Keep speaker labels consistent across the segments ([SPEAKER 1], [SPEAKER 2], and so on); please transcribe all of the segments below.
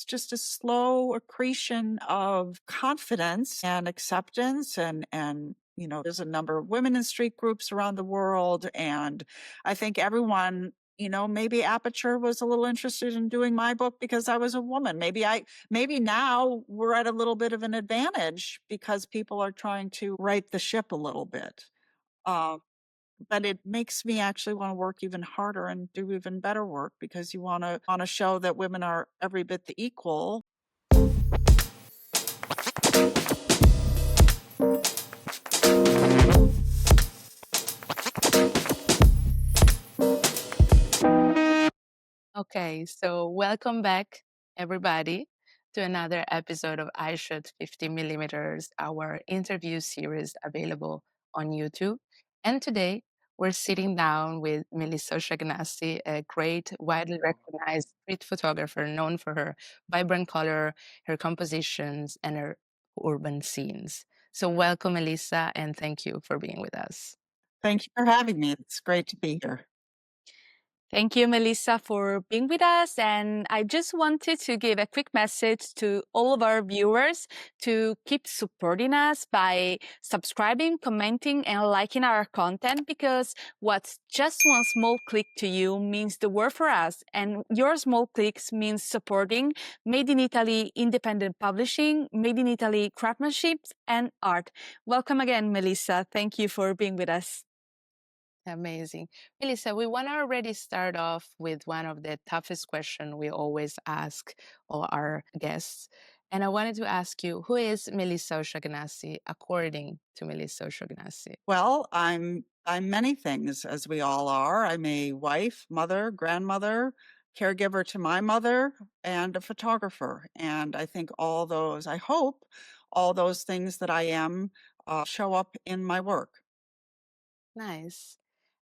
[SPEAKER 1] just a slow accretion of confidence and acceptance and there's a number of women in street groups around the world. And I think everyone, maybe Aperture was a little interested in doing my book because I was a woman. Maybe now we're at a little bit of an advantage because people are trying to right the ship a little bit. Uh, but it makes me actually want to work even harder and do even better work because you want to show that women are every bit the equal.
[SPEAKER 2] Okay, so welcome back, everybody, to another episode of Eyeshot 50mm, our interview series available on YouTube. And today we're sitting down with Melissa Shagnassi, a great, widely recognized street photographer known for her vibrant color, her compositions, and her urban scenes. So, welcome, Melissa, and thank you for being with us.
[SPEAKER 1] Thank you for having me. It's great to be here.
[SPEAKER 3] Thank you, Melissa, for being with us. And I just wanted to give a quick message to all of our viewers to keep supporting us by subscribing, commenting, and liking our content, because what's just one small click to you means the world for us. And your small clicks means supporting Made in Italy independent publishing, Made in Italy craftsmanship, and art. Welcome again, Melissa. Thank you for being with us.
[SPEAKER 2] Amazing. Melissa, we want to already start off with one of the toughest questions we always ask all our guests. And I wanted to ask you, who is Melissa Shagnassi according to Melissa Shagnassi?
[SPEAKER 1] Well, I'm many things, as we all are. I'm a wife, mother, grandmother, caregiver to my mother, and a photographer. And I think I hope all those things that I am show up in my work.
[SPEAKER 2] Nice.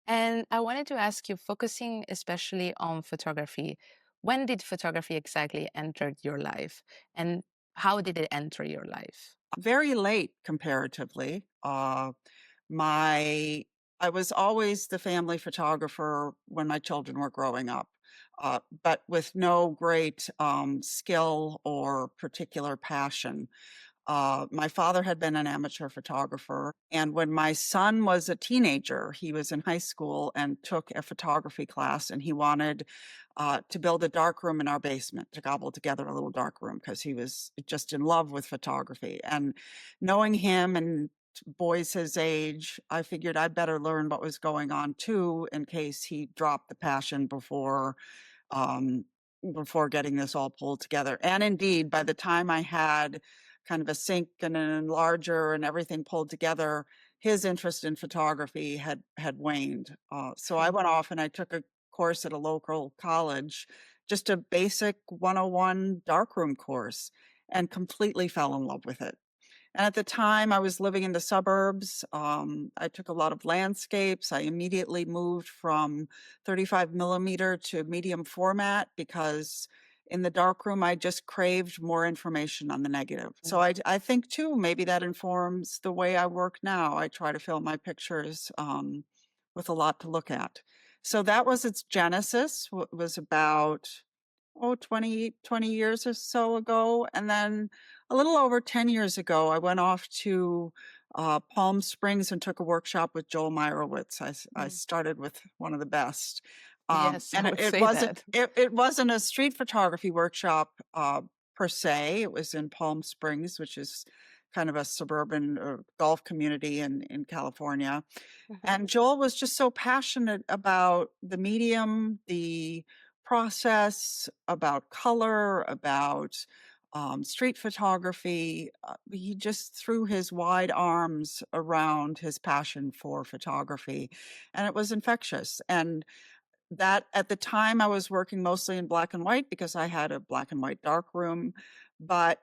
[SPEAKER 2] And I wanted to ask you, focusing especially on photography, when did photography exactly enter your life? And how did it enter your life?
[SPEAKER 1] Very late comparatively. I was always the family photographer when my children were growing up, but with no great skill or particular passion. My father had been an amateur photographer, and when my son was a teenager, he was in high school and took a photography class, and he wanted to build a darkroom in our basement, to cobble together a little darkroom because he was just in love with photography. And knowing him and boys his age, I figured I'd better learn what was going on too, in case he dropped the passion um, before getting this all pulled together. And indeed, by the time I had kind of a sink and an enlarger and everything pulled together, his interest in photography had waned. So I went off and I took a course at a local college, just a basic 101 darkroom course, and completely fell in love with it. And at the time, I was living in the suburbs. I took a lot of landscapes. I immediately moved from 35mm to medium format because in the darkroom, I just craved more information on the negative. So I think, too, maybe that informs the way I work now. I try to fill my pictures with a lot to look at. So that was its genesis, was about 20 years or so ago. And then a little over 10 years ago, I went off to Palm Springs and took a workshop with Joel Meyerowitz. I started with one of the best.
[SPEAKER 2] Yes,
[SPEAKER 1] And
[SPEAKER 2] I would
[SPEAKER 1] it
[SPEAKER 2] say
[SPEAKER 1] wasn't
[SPEAKER 2] that.
[SPEAKER 1] it wasn't a street photography workshop per se. It was in Palm Springs, which is kind of a suburban golf community in California. And Joel was just so passionate about the medium, the process, about color, about street photography. He just threw his wide arms around his passion for photography, and it was infectious. And that at the time I was working mostly in black and white because I had a black and white dark room, but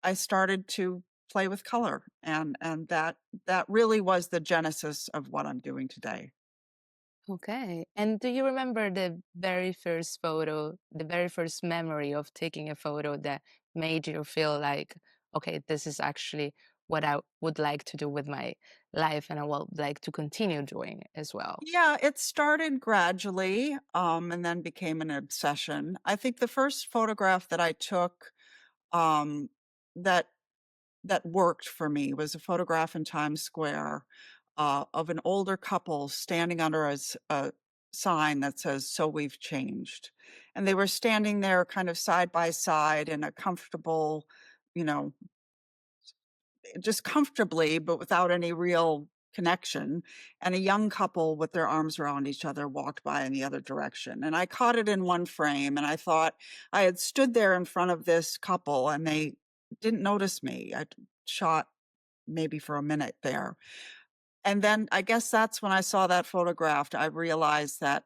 [SPEAKER 1] I started to play with color, and that really was the genesis of what I'm doing today.
[SPEAKER 2] Okay. And do you remember the very first photo, the very first memory of taking a photo that made you feel like, okay, this is actually what I would like to do with my life and I would like to continue doing as well?
[SPEAKER 1] Yeah, it started gradually, and then became an obsession. I think the first photograph that I took um, that that worked for me was a photograph in Times Square of an older couple standing under a sign that says, "So we've changed." And they were standing there kind of side by side in a comfortable, you know, just comfortably, but without any real connection. And a young couple with their arms around each other walked by in the other direction. And I caught it in one frame and I thought I had stood there in front of this couple and they didn't notice me. I shot maybe for a minute there. And then I guess that's when I saw that photograph, I realized that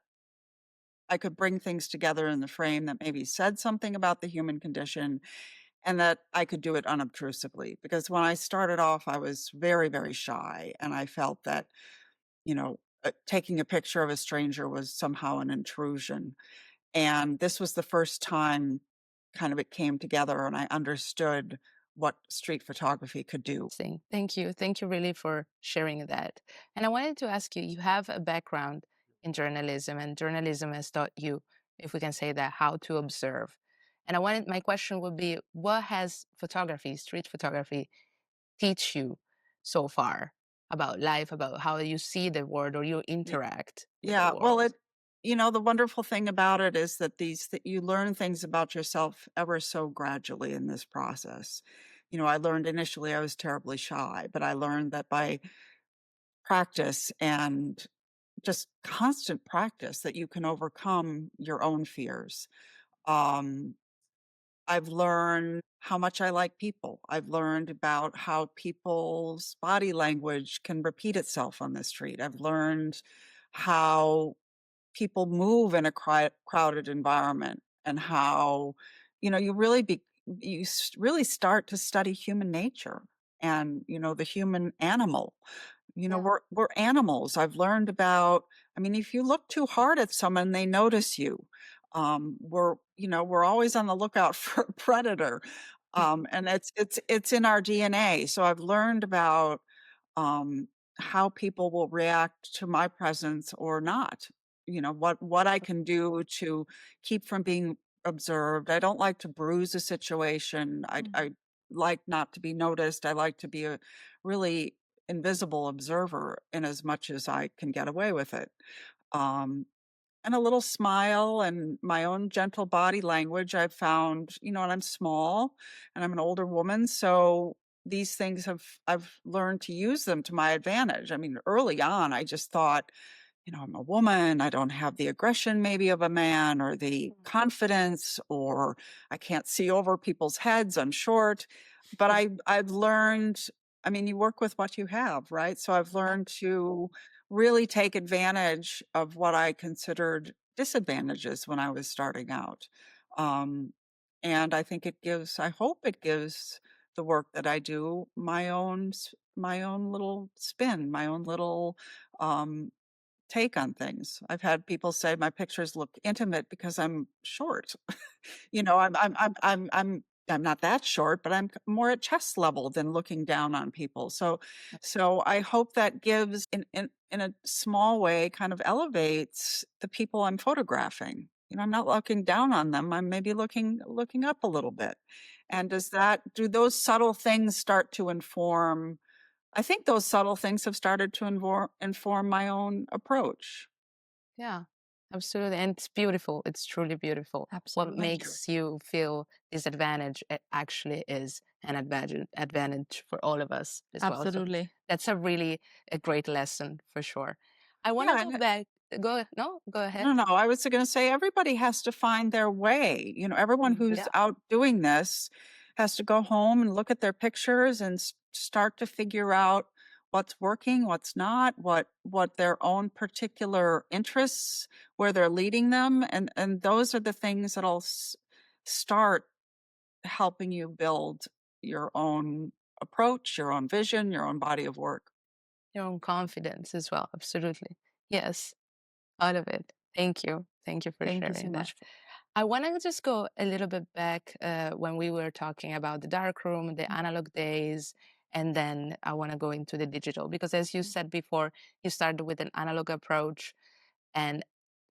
[SPEAKER 1] I could bring things together in the frame that maybe said something about the human condition and that I could do it unobtrusively. Because when I started off, I was very, very shy. And I felt that, taking a picture of a stranger was somehow an intrusion. And this was the first time kind of it came together and I understood what street photography could do.
[SPEAKER 2] Interesting. Thank you. Thank you really for sharing that. And I wanted to ask you, you have a background in journalism, and journalism has taught you, if we can say that, how to observe. And my question would be, what has photography, street photography, teach you so far about life, about how you see the world or you interact with the
[SPEAKER 1] Yeah, well,
[SPEAKER 2] world?
[SPEAKER 1] the wonderful thing about it is that you learn things about yourself ever so gradually in this process. I learned initially I was terribly shy, but I learned that by practice and just constant practice that you can overcome your own fears. Um, I've learned how much I like people. I've learned about how people's body language can repeat itself on the street. I've learned how people move in a crowded environment and how you really start to study human nature and the human animal.
[SPEAKER 2] Yeah.
[SPEAKER 1] We're animals. I've learned about, I mean, if you look too hard at someone, they notice you. We're always on the lookout for a predator. And it's in our DNA. So I've learned about um, how people will react to my presence or not. What I can do to keep from being observed. I don't like to bruise a situation. I like not to be noticed. I like to be a really invisible observer in as much as I can get away with it. Um, and a little smile and my own gentle body language I've found, and I'm small and I'm an older woman. So these things I've learned to use them to my advantage. I mean, early on, I just thought, I'm a woman, I don't have the aggression maybe of a man or the confidence, or I can't see over people's heads, I'm short. But I've learned, I mean, you work with what you have, right? So I've learned to really take advantage of what I considered disadvantages when I was starting out. Um, and I hope it gives the work that I do my own little spin, my own little um, take on things. I've had people say my pictures look intimate because I'm short. I'm not that short, but I'm more at chest level than looking down on people. So I hope that gives in a small way kind of elevates the people I'm photographing. I'm not looking down on them. I'm maybe looking up a little bit. And do those subtle things start to inform I think those subtle things have started to inform my own approach.
[SPEAKER 2] Yeah, absolutely. And it's beautiful. It's truly beautiful. What
[SPEAKER 3] Absolutely.
[SPEAKER 1] Thank you.
[SPEAKER 2] makes you feel disadvantaged, it actually is an advantage for all of us as well. So
[SPEAKER 3] Absolutely.
[SPEAKER 2] that's a great lesson for sure. I want to
[SPEAKER 1] Yeah,
[SPEAKER 2] go back. No, go ahead.
[SPEAKER 1] no, I was gonna say everybody has to find their way. Everyone who's
[SPEAKER 2] Yeah.
[SPEAKER 1] out doing this has to go home and look at their pictures and start to figure out what's working, what's not, what their own particular interests, where they're leading them, and those are the things that'll start helping you build your own approach, your own vision, your own body of work.
[SPEAKER 2] Your own confidence as well. Absolutely. Yes, all of it. Thank you. Thank you for
[SPEAKER 3] Thank you so
[SPEAKER 2] sharing that.
[SPEAKER 3] much.
[SPEAKER 2] I want to just go a little bit back when we were talking about the darkroom, the analog days, and then I want to go into the digital because, as you said before, you started with an analog approach, and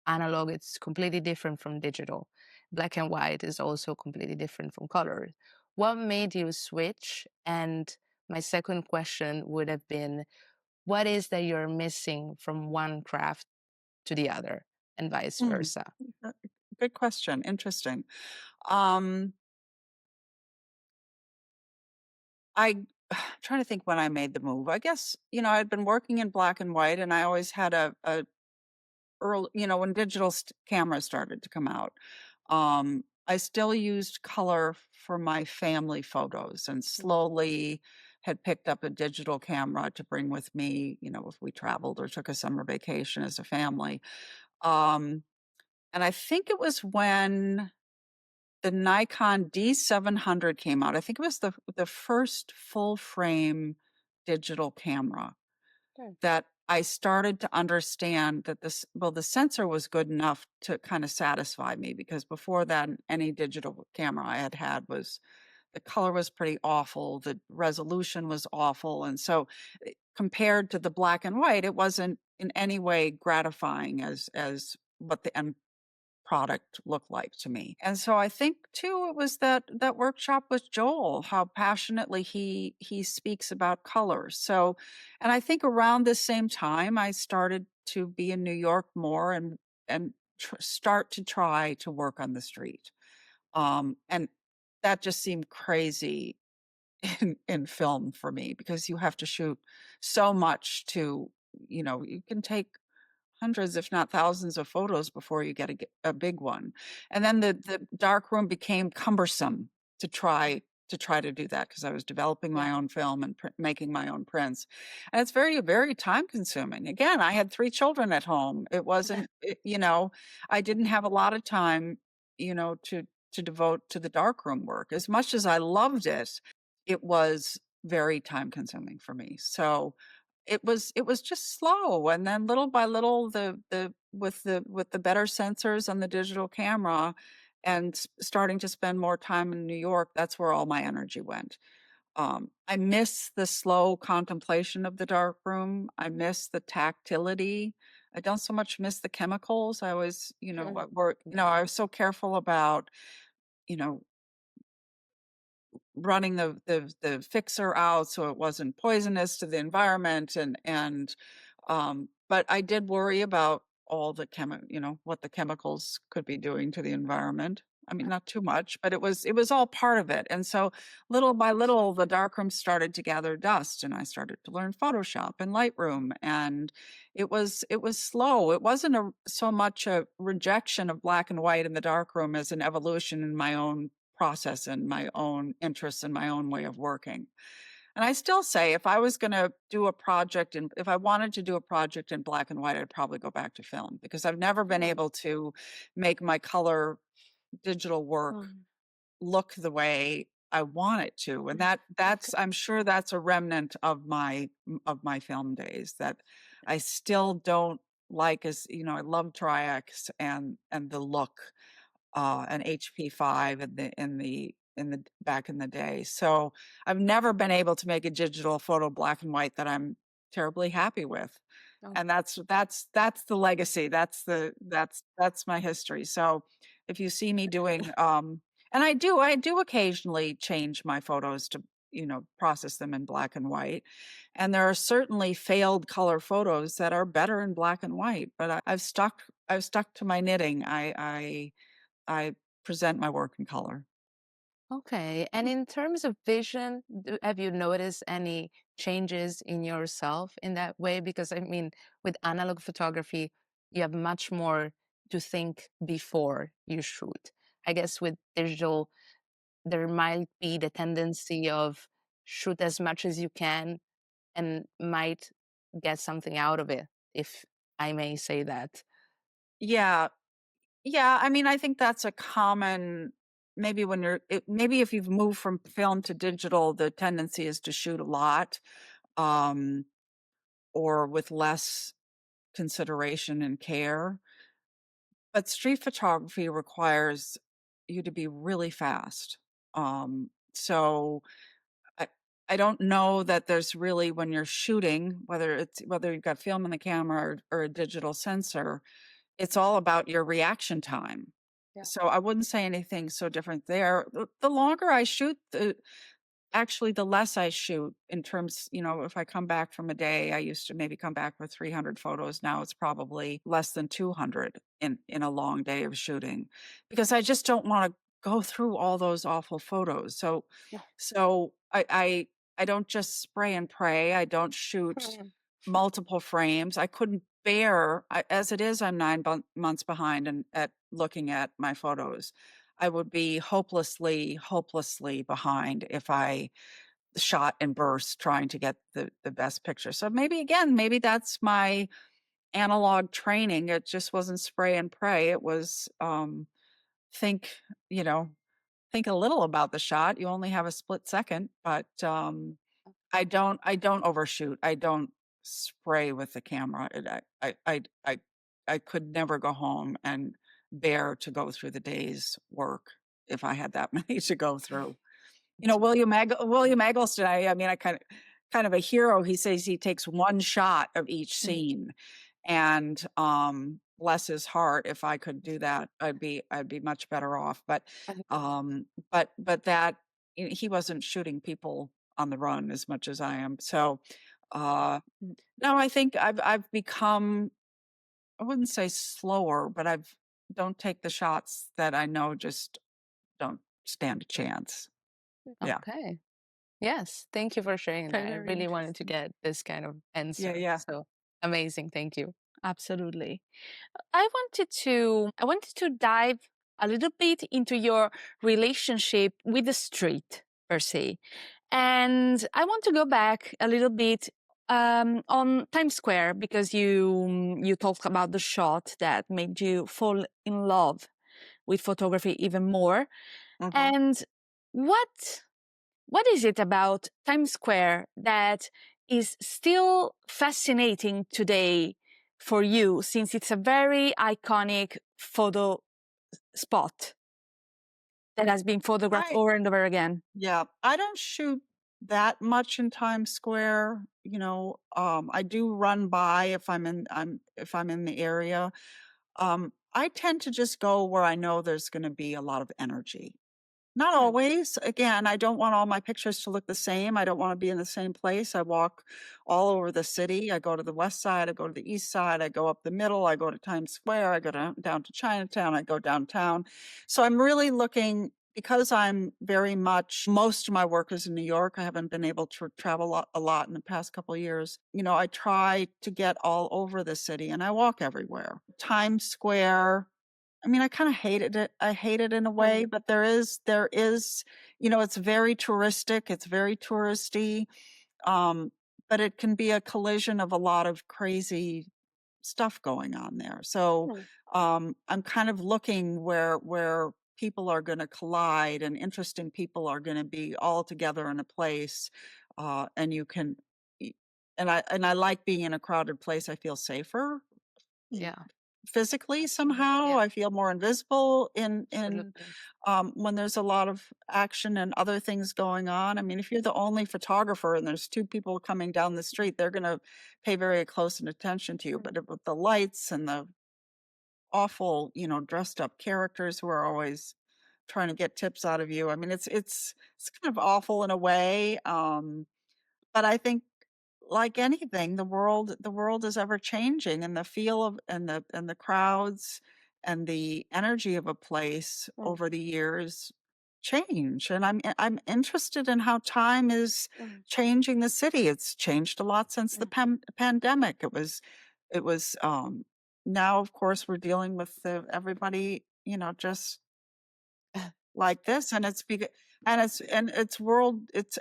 [SPEAKER 2] analog it's completely different from digital. black and white is also completely different from color. What made you switch? And my second question would have been, what is that you're missing from one craft to the other, and vice
[SPEAKER 1] Hmm.
[SPEAKER 2] versa?
[SPEAKER 1] Good question. Interesting. Um, I trying to think when I made the move. I guess, I'd been working in black and white, and I always had a early, when digital cameras started to come out. I still used color for my family photos, and slowly had picked up a digital camera to bring with me, if we traveled or took a summer vacation as a family. Um, and I think it was when the Nikon D700 came out. I think it was the first full frame digital camera
[SPEAKER 2] Hmm.
[SPEAKER 1] that I started to understand that the sensor was good enough to kind of satisfy me, because before that, any digital camera I had had was, the color was pretty awful, the resolution was awful. And so compared to the black and white, it wasn't in any way gratifying as what the end product look like to me. And so I think too it was that workshop with Joel, how passionately he speaks about colors. So, and I think around the same time I started to be in New York more, and start to try to work on the street. And that just seemed crazy in film for me, because you have to shoot so much to, you can take hundreds, if not thousands of photos before you get a big one. And then the darkroom became cumbersome to try to do that, because I was developing
[SPEAKER 2] Yeah.
[SPEAKER 1] my own film and making my own prints. And it's very, very time consuming. Again, I had 3 children at home. It wasn't, I didn't have a lot of time, to devote to the darkroom work. As much as I loved it, it was very time consuming for me. So it was just slow, and then little by little, the better sensors on the digital camera, and starting to spend more time in New York, that's where all my energy went. I miss the slow contemplation of the dark room. I miss the tactility. I don't so much miss the chemicals. I was,
[SPEAKER 2] Mhm.
[SPEAKER 1] I was so careful about, you know, running the fixer out so it wasn't poisonous to the environment, but I did worry about all the what the chemicals could be doing to the environment. I mean, not too much, but it was all part of it. And so little by little, the darkroom started to gather dust, and I started to learn Photoshop and Lightroom, and it was slow. It wasn't so much a rejection of black and white in the darkroom as an evolution in my own process and my own interests and my own way of working. And I still say, if I was going to do a project, and if I wanted to do a project in black and white, I'd probably go back to film, because I've never been
[SPEAKER 2] Mm.
[SPEAKER 1] able to make my color digital work
[SPEAKER 2] Mm.
[SPEAKER 1] look the way I want it to. And
[SPEAKER 2] Okay.
[SPEAKER 1] I'm sure that's a remnant of my film days, that I still don't like. As I love Tri-X and the look, an HP5 in the back in the day. So I've never been able to make a digital photo black and white that I'm terribly happy with.
[SPEAKER 2] Oh.
[SPEAKER 1] And that's the legacy. That's my history. So if you see me doing and I do occasionally change my photos to, process them in black and white. And there are certainly failed color photos that are better in black and white, but I've stuck to my knitting. I present my work in color.
[SPEAKER 2] Okay. And in terms of vision, have you noticed any changes in yourself in that way? Because I mean, with analog photography, you have much more to think before you shoot. I guess with digital, there might be the tendency of shoot as much as you can and might get something out of it, if I may say that.
[SPEAKER 1] Yeah. Yeah, I mean, I think that's a common, maybe maybe if you've moved from film to digital, the tendency is to shoot a lot, um, or with less consideration and care. But street photography requires you to be really fast. So I I don't know that there's really, when you're shooting, whether you've got film in the camera, or a digital sensor, it's all about your reaction time.
[SPEAKER 3] Yeah.
[SPEAKER 1] So I wouldn't say anything so different there. The longer I shoot, actually, the less I shoot in terms, if I come back from a day, I used to maybe come back with 300 photos. Now it's probably less than 200 in a long day of shooting because I just don't want to go through all those awful photos. So,
[SPEAKER 3] Yeah.
[SPEAKER 1] so I don't just spray and pray. I don't shoot multiple frames. I couldn't bear, as it is, I'm 9 months behind and at looking at my photos. I would be hopelessly, hopelessly behind if I shot and burst trying to get the best picture. So maybe again, maybe that's my analog training. It just wasn't spray and pray. It was think, you know, think a little about the shot. You only have a split second, but I don't overshoot. I don't spray with the camera. I could never go home and bear to go through the day's work if I had that many to go through. William Eggleston, I mean, I kind of a hero. He says he takes one shot of each scene, and bless his heart, if I could do that, I'd be much better off. But that he wasn't shooting people on the run as much as I am. So no, I think I've become, I wouldn't say slower, but I've don't take the shots that I know just don't stand a chance. Yeah.
[SPEAKER 2] Okay. Yes. Thank you for sharing that. I
[SPEAKER 3] Very
[SPEAKER 2] really wanted to
[SPEAKER 3] interesting.
[SPEAKER 2] get this kind of
[SPEAKER 1] Yeah,
[SPEAKER 2] answer.
[SPEAKER 1] yeah.
[SPEAKER 2] So amazing. Thank you.
[SPEAKER 3] Absolutely. I wanted to dive a little bit into your relationship with the street per se. And I want to go back a little bit on Times Square because you talked about the shot that made you fall in love with photography even more.
[SPEAKER 1] Mhm.
[SPEAKER 3] And what what is it about Times Square that is still fascinating today for you, since it's a very iconic photo spot that has been photographed
[SPEAKER 1] I
[SPEAKER 3] over and over again?
[SPEAKER 1] Yeah, I don't shoot that much in Times Square. I do run by if I'm in the area. I tend to just go where I know there's going to be a lot of energy. Not
[SPEAKER 3] Hmm,
[SPEAKER 1] always. Again, I don't want all my pictures to look the same. I don't want to be in the same place. I walk all over the city. I go to the west side, I go to the east side, I go up the middle, I go to Times Square, I go down to Chinatown, I go downtown. So I'm really looking, because I'm very much, most of my work is in New York. I haven't been able to travel a lot in the past couple of years. I try to get all over the city and I walk everywhere. Times Square, I mean, I kinda hated it. I hate it in a
[SPEAKER 3] hmm,
[SPEAKER 1] way, but there is, it's very touristic, it's very touristy, um, but it can be a collision of a lot of crazy stuff going on there. So,
[SPEAKER 3] hmm,
[SPEAKER 1] I'm kind of looking where people are gonna collide and interesting people are gonna be all together in a place, and you can e and I like being in a crowded place. I feel safer
[SPEAKER 2] Yeah.
[SPEAKER 1] physically somehow.
[SPEAKER 2] Yeah.
[SPEAKER 1] I feel more invisible in
[SPEAKER 2] Absolutely.
[SPEAKER 1] when there's a lot of action and other things going on. I mean, if you're the only photographer and there's two people coming down the street, they're going to pay very close attention to you.
[SPEAKER 3] hmm,
[SPEAKER 1] But with the lights and the awful, dressed up characters who are always trying to get tips out of you, I mean, it's kind of awful in a way. But I think, like anything, the world is ever changing, and the feel of and the crowds and the energy of a place
[SPEAKER 3] hmm,
[SPEAKER 1] over the years change. And I'm interested in how time is
[SPEAKER 3] hmm,
[SPEAKER 1] changing the city. It's changed a lot since the
[SPEAKER 3] hmm,
[SPEAKER 1] pandemic. It was now, of course, we're dealing with everybody, just like this, and it's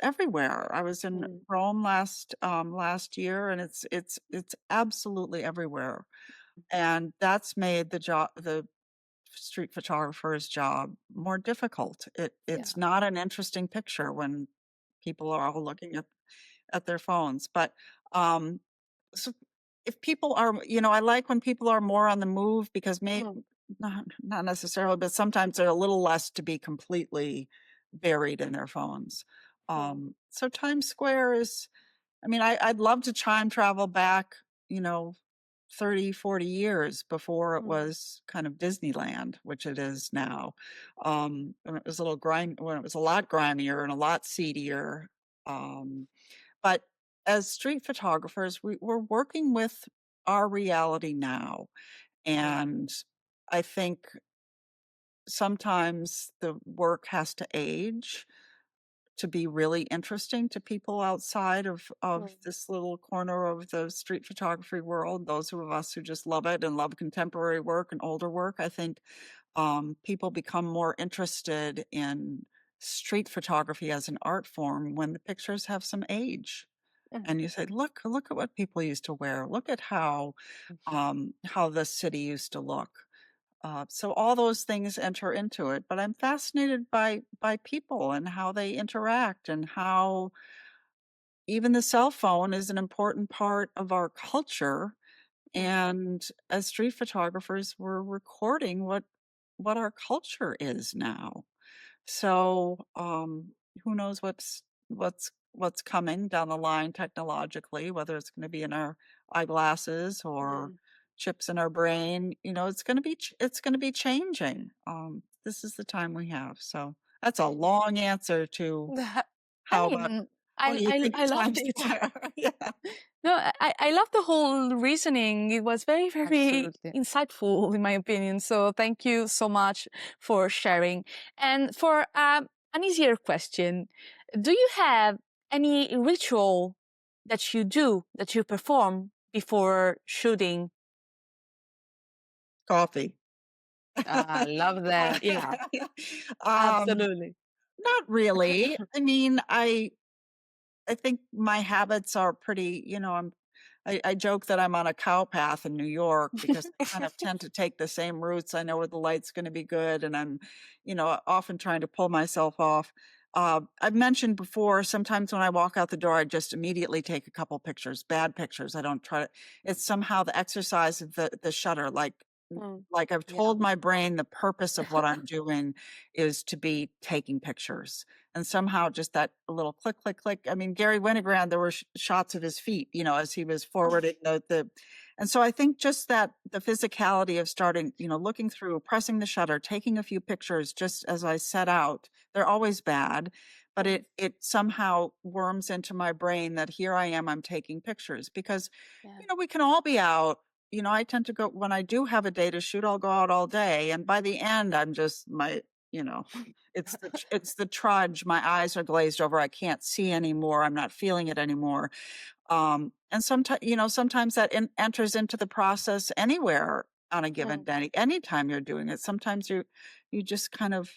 [SPEAKER 1] everywhere. I was in
[SPEAKER 3] hmm,
[SPEAKER 1] Rome last year, and it's absolutely everywhere, and that's made the street photographer's job more difficult. It's
[SPEAKER 2] Yeah.
[SPEAKER 1] not an interesting picture when people are all looking at their phones. But um so if people are, I like when people are more on the move, because
[SPEAKER 3] hmm,
[SPEAKER 1] not necessarily, but sometimes they're a little less to be completely buried in their phones.
[SPEAKER 3] hmm,
[SPEAKER 1] So Times Square is, I mean, I'd love to time travel back, you know, 30, 40 years before it
[SPEAKER 3] Mm,
[SPEAKER 1] was kind of Disneyland, which it is now. When it was a little when it was a lot grimier and a lot seedier. Um, but as street photographers, we're working with our reality now.
[SPEAKER 3] mm,
[SPEAKER 1] And I think sometimes the work has to age to be really interesting to people outside of
[SPEAKER 3] mm,
[SPEAKER 1] this little corner of the street photography world. Those of us who just love it and love contemporary work and older work, I think people become more interested in street photography as an art form when the pictures have some age.
[SPEAKER 3] mm,
[SPEAKER 1] And you say, look at what people used to wear. Look at how the city used to look. So all those things enter into it, but I'm fascinated by people and how they interact and how even the cell phone is an important part of our culture.
[SPEAKER 3] mm,
[SPEAKER 1] And as street photographers, we're recording what our culture is now. So, who knows what's coming down the line technologically, whether it's gonna be in our eyeglasses or
[SPEAKER 3] mm.
[SPEAKER 1] chips in our brain, it's gonna be changing. This is the time we have. So, that's a long answer to
[SPEAKER 3] I
[SPEAKER 1] how about
[SPEAKER 3] mean,
[SPEAKER 1] what do you think
[SPEAKER 3] I
[SPEAKER 1] the
[SPEAKER 3] loved
[SPEAKER 1] times
[SPEAKER 3] it.
[SPEAKER 1] are? Yeah,
[SPEAKER 3] No, I love the whole reasoning. It was very, very
[SPEAKER 2] Absolutely.
[SPEAKER 3] insightful, in my opinion. So thank you so much for sharing. And for an easier question, do you have any ritual that you do, that you perform before shooting?
[SPEAKER 2] I love that. Yeah,
[SPEAKER 1] Um,
[SPEAKER 3] Absolutely.
[SPEAKER 1] not really. I mean, I think my habits are pretty, I joke that I'm on a cow path in New York because I kind of tend to take the same routes. I know where the light's going to be good, and I'm, often trying to pull myself off. I've mentioned before, sometimes when I walk out the door, I just immediately take a couple pictures, bad pictures. I don't try to, it's somehow the exercise of the shutter,
[SPEAKER 3] Mm,
[SPEAKER 1] like I've
[SPEAKER 2] yeah.
[SPEAKER 1] told my brain the purpose of what I'm doing is to be taking pictures. And somehow just that little click, click, click. I mean, Gary Winogrand, there were shots of his feet, as he was forwarding and so I think just that the physicality of starting, looking through, pressing the shutter, taking a few pictures, just as I set out, they're always bad, but
[SPEAKER 3] mm,
[SPEAKER 1] it somehow worms into my brain that here I am, I'm taking pictures because,
[SPEAKER 3] yeah.
[SPEAKER 1] we can all be out. I tend to go when I do have a day to shoot, I'll go out all day. And by the end, I'm just you know, it's the trudge. My eyes are glazed over. I can't see anymore. I'm not feeling it anymore. And sometimes that enters into the process anywhere on a given
[SPEAKER 3] Mm,
[SPEAKER 1] day. Anytime you're doing it, sometimes you just kind of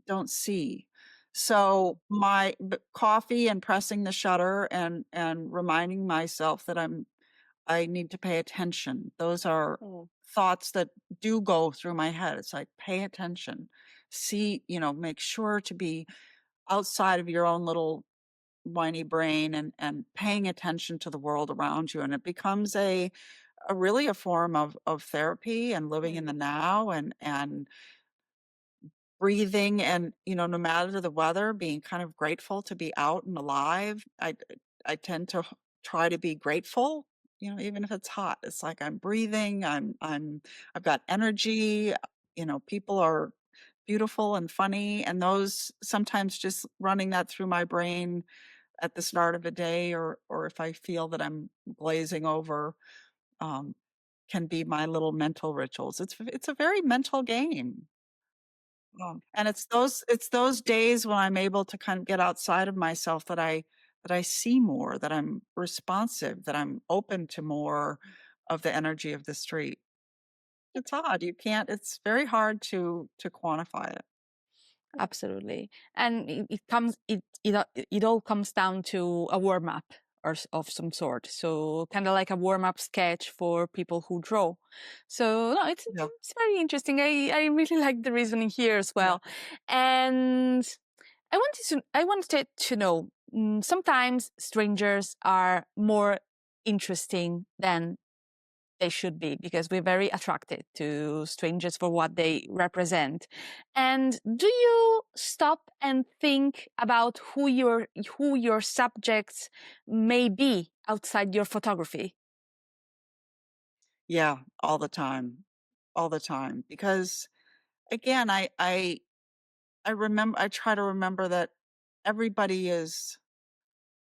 [SPEAKER 1] don't see. So my coffee and pressing the shutter and reminding myself that I need to pay attention. Those are
[SPEAKER 3] mm,
[SPEAKER 1] thoughts that do go through my head. It's like, pay attention. See, make sure to be outside of your own little whiny brain and paying attention to the world around you. And it becomes a really a form of therapy and living in
[SPEAKER 3] mm,
[SPEAKER 1] the now and breathing and, no matter the weather, being kind of grateful to be out and alive. I tend to try to be grateful, even if it's hot. It's like I'm breathing, I've got energy, people are beautiful and funny, and those sometimes just running that through my brain at the start of a day or if I feel that I'm glazing over, um, can be my little mental rituals. It's a very mental game. And it's those days when I'm able to kind of get outside of myself that I see more, that I'm responsive, that I'm open to more of the energy of the street. It's odd. It's very hard to quantify it.
[SPEAKER 3] absolutely. And it all comes down to a warm up of some sort. So kind of like a warm up sketch for people who draw. So no,
[SPEAKER 1] Yeah.
[SPEAKER 3] it's very interesting. I really like the reasoning here as
[SPEAKER 1] Yeah.
[SPEAKER 3] well. And I wanted to know, sometimes strangers are more interesting than they should be because we're very attracted to strangers for what they represent. And do you stop and think about who your subjects may be outside your photography?
[SPEAKER 1] Yeah, all the time, because again, I try to remember that everybody is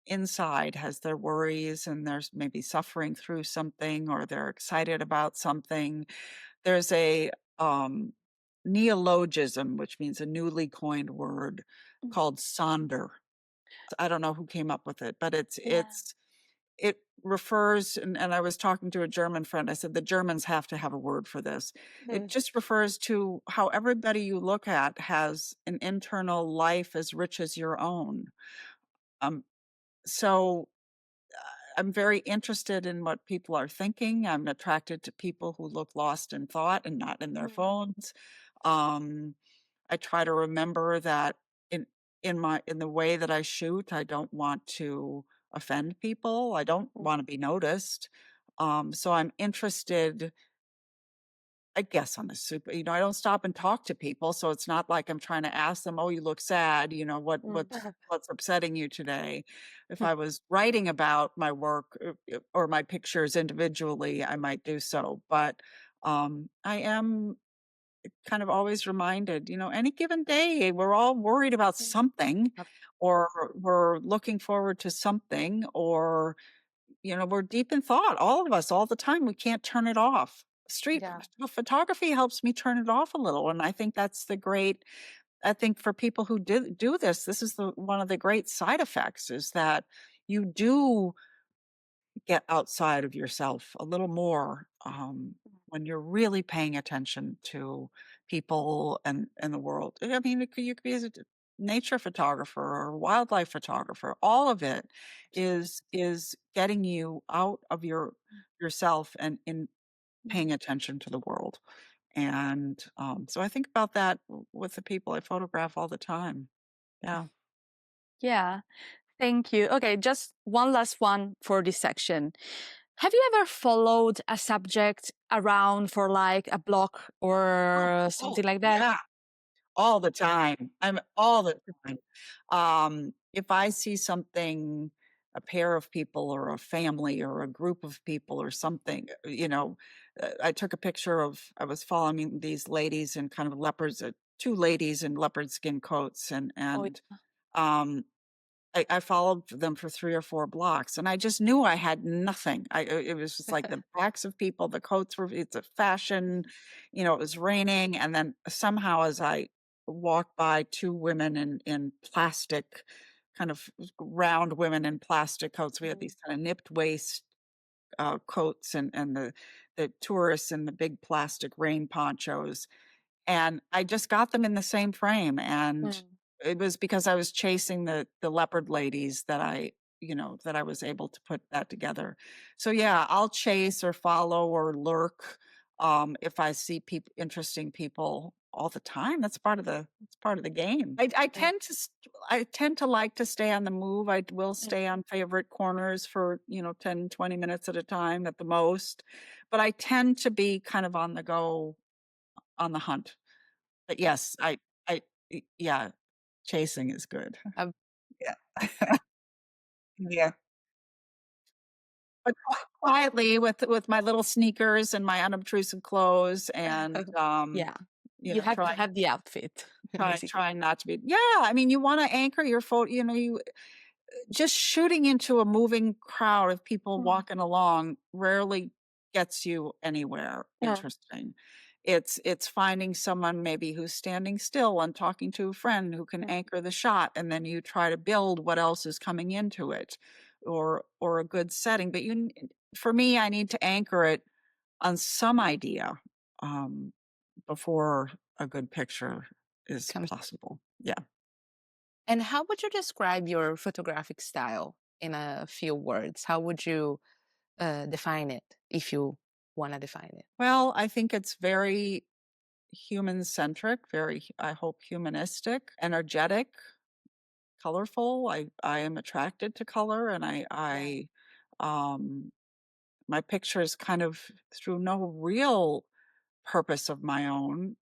[SPEAKER 1] inside, has their worries, and there's maybe suffering through something, or they're excited about something. There's a, um, neologism, which means a newly coined word
[SPEAKER 3] Mm.
[SPEAKER 1] called sonder. I don't know who came up with it, but
[SPEAKER 3] Yeah.
[SPEAKER 1] it refers, and I was talking to a German friend, I said, "The Germans have to have a word for this." It
[SPEAKER 3] Mm.
[SPEAKER 1] just refers to how everybody you look at has an internal life as rich as your own. Um, so I'm very interested in what people are thinking. I'm attracted to people who look lost in thought and not in their
[SPEAKER 3] Mm.
[SPEAKER 1] phones. Um, I try to remember that in in the way that I shoot, I don't want to offend people. I don't
[SPEAKER 3] Mm.
[SPEAKER 1] want to be noticed. So I'm interested, I guess, on the super. I don't stop and talk to people, so it's not like I'm trying to ask them, "Oh, you look sad.
[SPEAKER 3] Mm.
[SPEAKER 1] What's upsetting you today?" If I was writing about my work or my pictures individually, I might do so. But I am kind of always reminded, any given day, we're all worried about
[SPEAKER 3] Mm.
[SPEAKER 1] something, or we're looking forward to something, or, we're deep in thought, all of us, all the time. We can't turn it off.
[SPEAKER 3] Yeah.
[SPEAKER 1] Photography helps me turn it off a little. And I think I think for people who do this, this is one of the great side effects is that you do get outside of yourself a little more when you're really paying attention to people and the world. I mean, you could be as a nature photographer or wildlife photographer. All of it is getting you out of yourself and in
[SPEAKER 3] Mm.
[SPEAKER 1] paying attention to the world. And so I think about that with the people I photograph all the time. Yeah.
[SPEAKER 3] Yeah. Thank you. Okay, just one last one for this section. Have you ever followed a subject around for like a block or
[SPEAKER 1] Oh,
[SPEAKER 3] something like that?
[SPEAKER 1] yeah. All the time. I'm all the time. If I see something, a pair of people or a family or a group of people or something, I took a picture I was following these ladies in kind of leopards, two ladies in leopard skin coats,
[SPEAKER 3] Oh,
[SPEAKER 1] and
[SPEAKER 3] yeah.
[SPEAKER 1] um, I followed them for 3 or 4 blocks, and I just knew I had nothing. It was just like the backs of people, the coats were it's a fashion, it was raining, and then somehow as I walked by 2 women in plastic, kind of round women in plastic coats. We had
[SPEAKER 3] Mm.
[SPEAKER 1] these kinda nipped waist, coats, and the tourists in the big plastic rain ponchos, and I just got them in the same frame, and
[SPEAKER 3] Mm.
[SPEAKER 1] it was because I was chasing the leopard ladies that I was able to put that together. So, yeah, I'll chase or follow or lurk, if I see interesting people all the time. It's part of the game.
[SPEAKER 3] Mm.
[SPEAKER 1] I tend to like to stay on the move. I will
[SPEAKER 3] Mm.
[SPEAKER 1] stay on favorite corners for, 10, 20 minutes at a time at the most, but I tend to be kind of on the go, on the hunt. But yes, yeah, chasing is good.
[SPEAKER 3] Um,
[SPEAKER 1] Yeah. Yeah. But quietly with my little sneakers and my unobtrusive clothes and,
[SPEAKER 3] yeah. You have to
[SPEAKER 1] trying
[SPEAKER 3] have the outfit, basically.
[SPEAKER 1] trying not to be. Yeah, I mean, you wanna anchor your photo, you just shooting into a moving crowd of people
[SPEAKER 3] Mm.
[SPEAKER 1] walking along rarely gets you anywhere
[SPEAKER 3] Yeah.
[SPEAKER 1] interesting. It's finding someone maybe who's standing still and talking to a friend who can
[SPEAKER 3] Mm.
[SPEAKER 1] anchor the shot, and then you try to build what else is coming into it, or a good setting. But for me, I need to anchor it on some idea um, before a good picture is
[SPEAKER 2] Comes.
[SPEAKER 1] possible. Yeah.
[SPEAKER 2] And how would you describe your photographic style in a few words? How would you define it if you want to define it?
[SPEAKER 1] Well, I think it's very human centric, very, I hope, humanistic, energetic, colorful. I am attracted to color, and
[SPEAKER 3] Yeah.
[SPEAKER 1] um my pictures kind of through no real purpose of my own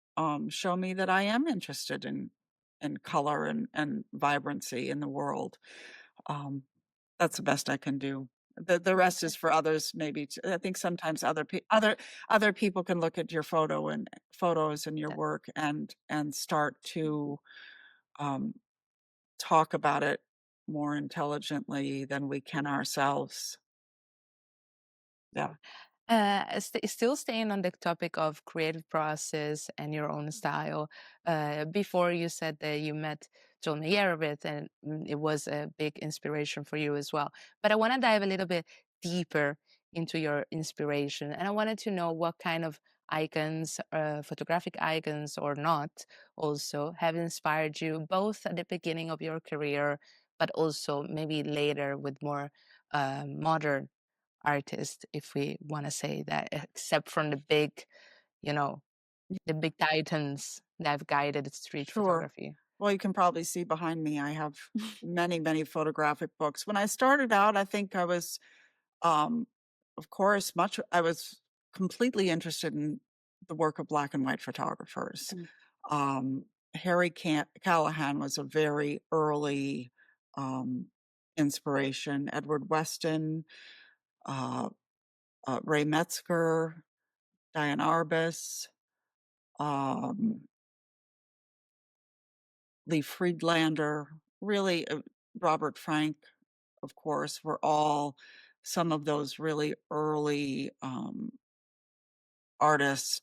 [SPEAKER 1] show me that I am interested in color and vibrancy in the world. Um that's the best I can do. The rest is for others maybe I think sometimes other people can look at your photos and your
[SPEAKER 2] That
[SPEAKER 1] work and start to, um, talk about it more intelligently than we can ourselves. Yeah,
[SPEAKER 2] Still staying on the topic of creative process and your own style. Before you said that you met Joel Meyerowitz, and it was a big inspiration for you as well. But I want to dive a little bit deeper into your inspiration, and I wanted to know what kind of icons, photographic icons or not, also have inspired you both at the beginning of your career, but also maybe later with more modern artist, if we want to say that, except from the big, you know, the big titans that have guided street
[SPEAKER 1] sure.
[SPEAKER 2] photography.
[SPEAKER 1] Well, you can probably see behind me, I have many, many photographic books. When I started out, I think I was, um, of course, I was completely interested in the work of black and white photographers.
[SPEAKER 2] Mm.
[SPEAKER 1] Um, Callahan was a very early um, inspiration. Edward Weston, uh, Ray Metzger, Diane Arbus, um, Lee Friedlander, really, Robert Frank, of course, were all some of those really early artists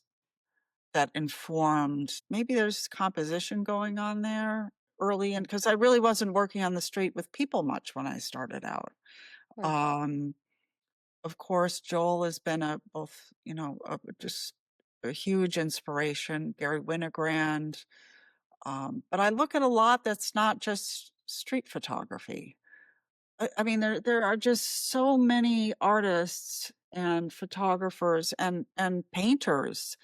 [SPEAKER 1] that informed. Maybe there's composition going on there early, and because I really wasn't working on the street with people much when I started out.
[SPEAKER 2] Mm.
[SPEAKER 1] Um, of course, Joel has been just a huge inspiration. Gary Winogrand, but I look at a lot that's not just street photography. I mean, there are just so many artists and photographers and painters.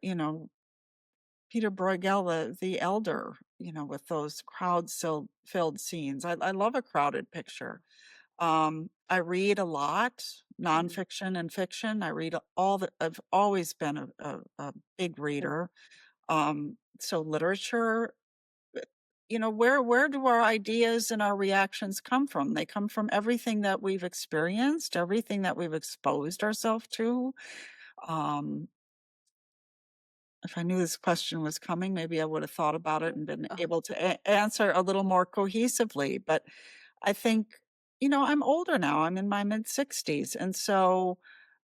[SPEAKER 1] You know, Peter Bruegel, the Elder. You know, with those filled scenes. I love a crowded picture. I read a lot,
[SPEAKER 2] Mm.
[SPEAKER 1] nonfiction and fiction. I read all the. I've always been a big reader. So literature, where do our ideas and our reactions come from? They come from everything that we've experienced, everything that we've exposed ourselves to. Um, if I knew this question was coming, maybe I would have thought about it and been
[SPEAKER 2] Oh,
[SPEAKER 1] able to answer a little more cohesively. But I think, I'm older now. I'm in my mid 60s. And so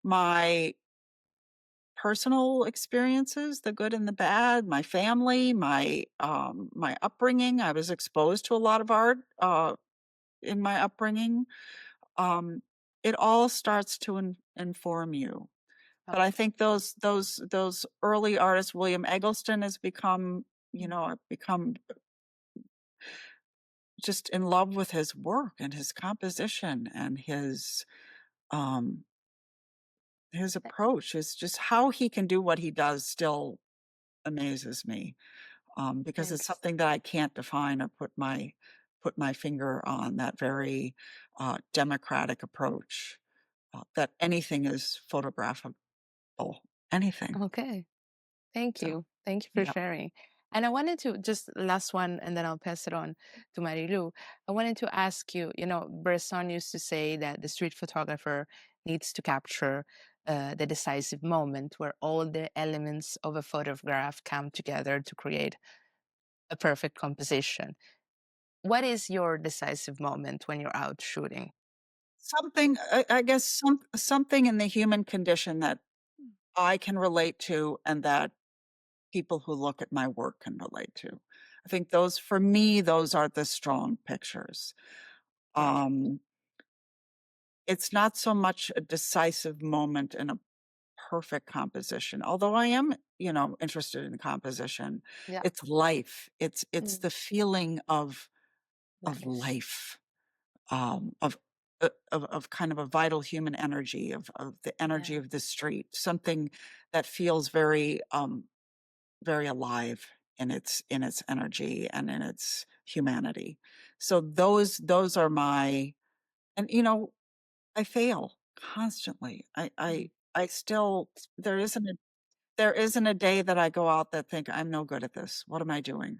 [SPEAKER 1] my personal experiences, the good and the bad, my family, my upbringing. I was exposed to a lot of art in my upbringing. Um, it all starts to inform you.
[SPEAKER 2] oh,
[SPEAKER 1] But I think those early artists, William Eggleston has become, I've become just in love with his work and his composition and um his approach is just how he can do what he does still amazes me. Because it's
[SPEAKER 2] thanks.
[SPEAKER 1] something that I can't define or put my finger on, that very democratic approach, that anything is photographable, anything.
[SPEAKER 2] Okay. Thank
[SPEAKER 1] So
[SPEAKER 2] you. Thank you for
[SPEAKER 1] yeah,
[SPEAKER 2] sharing. And I wanted to just last one, and then I'll pass it on to Marilu. I wanted to ask you, Bresson used to say that the street photographer needs to capture the decisive moment where all the elements of a photograph come together to create a perfect composition. What is your decisive moment when you're out shooting?
[SPEAKER 1] something I guess something in the human condition that I can relate to and that people who look at my work can relate to. I think those, for me, those are the strong pictures.
[SPEAKER 2] Perfect.
[SPEAKER 1] Um, it's not so much a decisive moment in a perfect composition, although I am, interested in composition.
[SPEAKER 2] Yeah.
[SPEAKER 1] It's life. It's
[SPEAKER 2] Mm,
[SPEAKER 1] the feeling of
[SPEAKER 2] nice.
[SPEAKER 1] life, of kind of a vital human energy, of the energy
[SPEAKER 2] Yeah.
[SPEAKER 1] of the street, something that feels very very alive in its energy and in its humanity. So those are my. And I fail constantly.
[SPEAKER 2] Mm,
[SPEAKER 1] I still, there isn't a day that I go out that think I'm no good at this. What am I doing?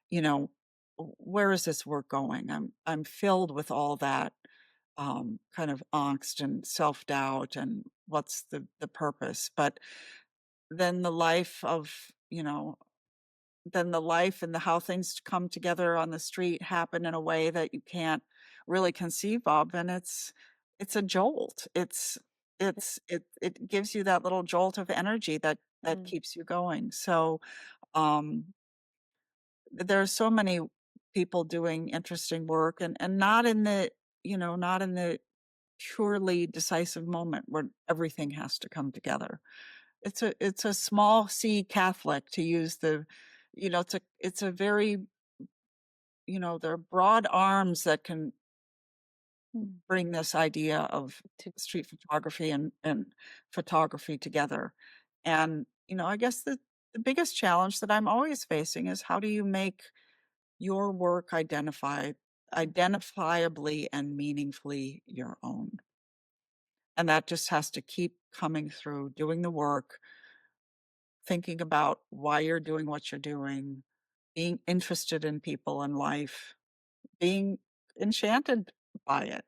[SPEAKER 1] You know, where is this work going? I'm filled with all that kind of angst and self-doubt and what's the purpose. But then the life of, then the life and the how things come together on the street happen in a way that you can't really conceive of, and it's a jolt. It gives you that little jolt of energy that
[SPEAKER 3] Mm.
[SPEAKER 1] keeps you going. So um there are so many people doing interesting work, and not in the, not in the purely decisive moment where everything has to come together. It's a small C Catholic, to use the, it's a very, there are broad arms that can
[SPEAKER 3] Mm.
[SPEAKER 1] bring this idea of
[SPEAKER 2] To
[SPEAKER 1] street photography and photography together. And, I guess the biggest challenge that I'm always facing is, how do you make your work identifiably and meaningfully your own? And that just has to keep coming through, doing the work, thinking about why you're doing what you're doing, being interested in people and life, being enchanted by it.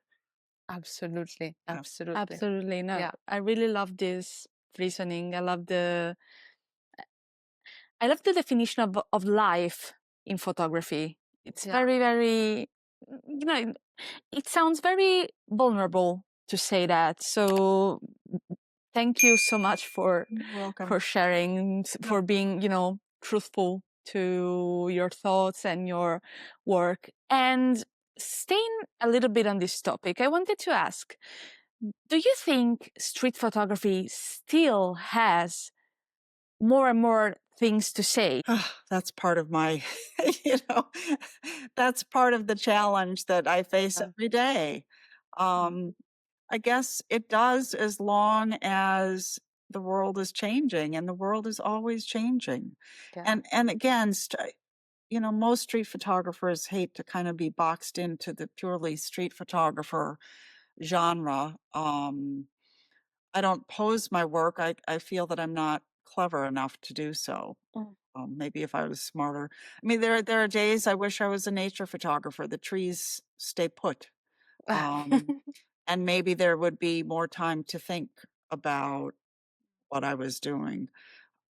[SPEAKER 2] absolutely,
[SPEAKER 1] Yeah.
[SPEAKER 2] absolutely.
[SPEAKER 3] Absolutely. No,
[SPEAKER 2] Yeah,
[SPEAKER 3] I really love this reasoning. I love the definition of life in photography. It's
[SPEAKER 2] yeah,
[SPEAKER 3] very, very, it sounds very vulnerable to say that. So thank you so much for
[SPEAKER 1] You're welcome.
[SPEAKER 3] for sharing,
[SPEAKER 1] Yeah.
[SPEAKER 3] for being, truthful to your thoughts and your work. And staying a little bit on this topic, I wanted to ask, do you think street photography still has more and more things to say?
[SPEAKER 1] That's part of my, you know, that's part of the challenge that I face
[SPEAKER 2] yeah,
[SPEAKER 1] every day.
[SPEAKER 3] Mm.
[SPEAKER 1] Um, I guess it does, as long as the world is changing, and the world is always changing.
[SPEAKER 2] yeah,
[SPEAKER 1] And again, most street photographers hate to kind of be boxed into the purely street photographer genre. I don't pose my work. I feel that I'm not clever enough to do so.
[SPEAKER 3] Mm.
[SPEAKER 1] Maybe if I was smarter. I mean, there are days I wish I was a nature photographer. The trees stay put. Um, and maybe there would be more time to think about what I was doing.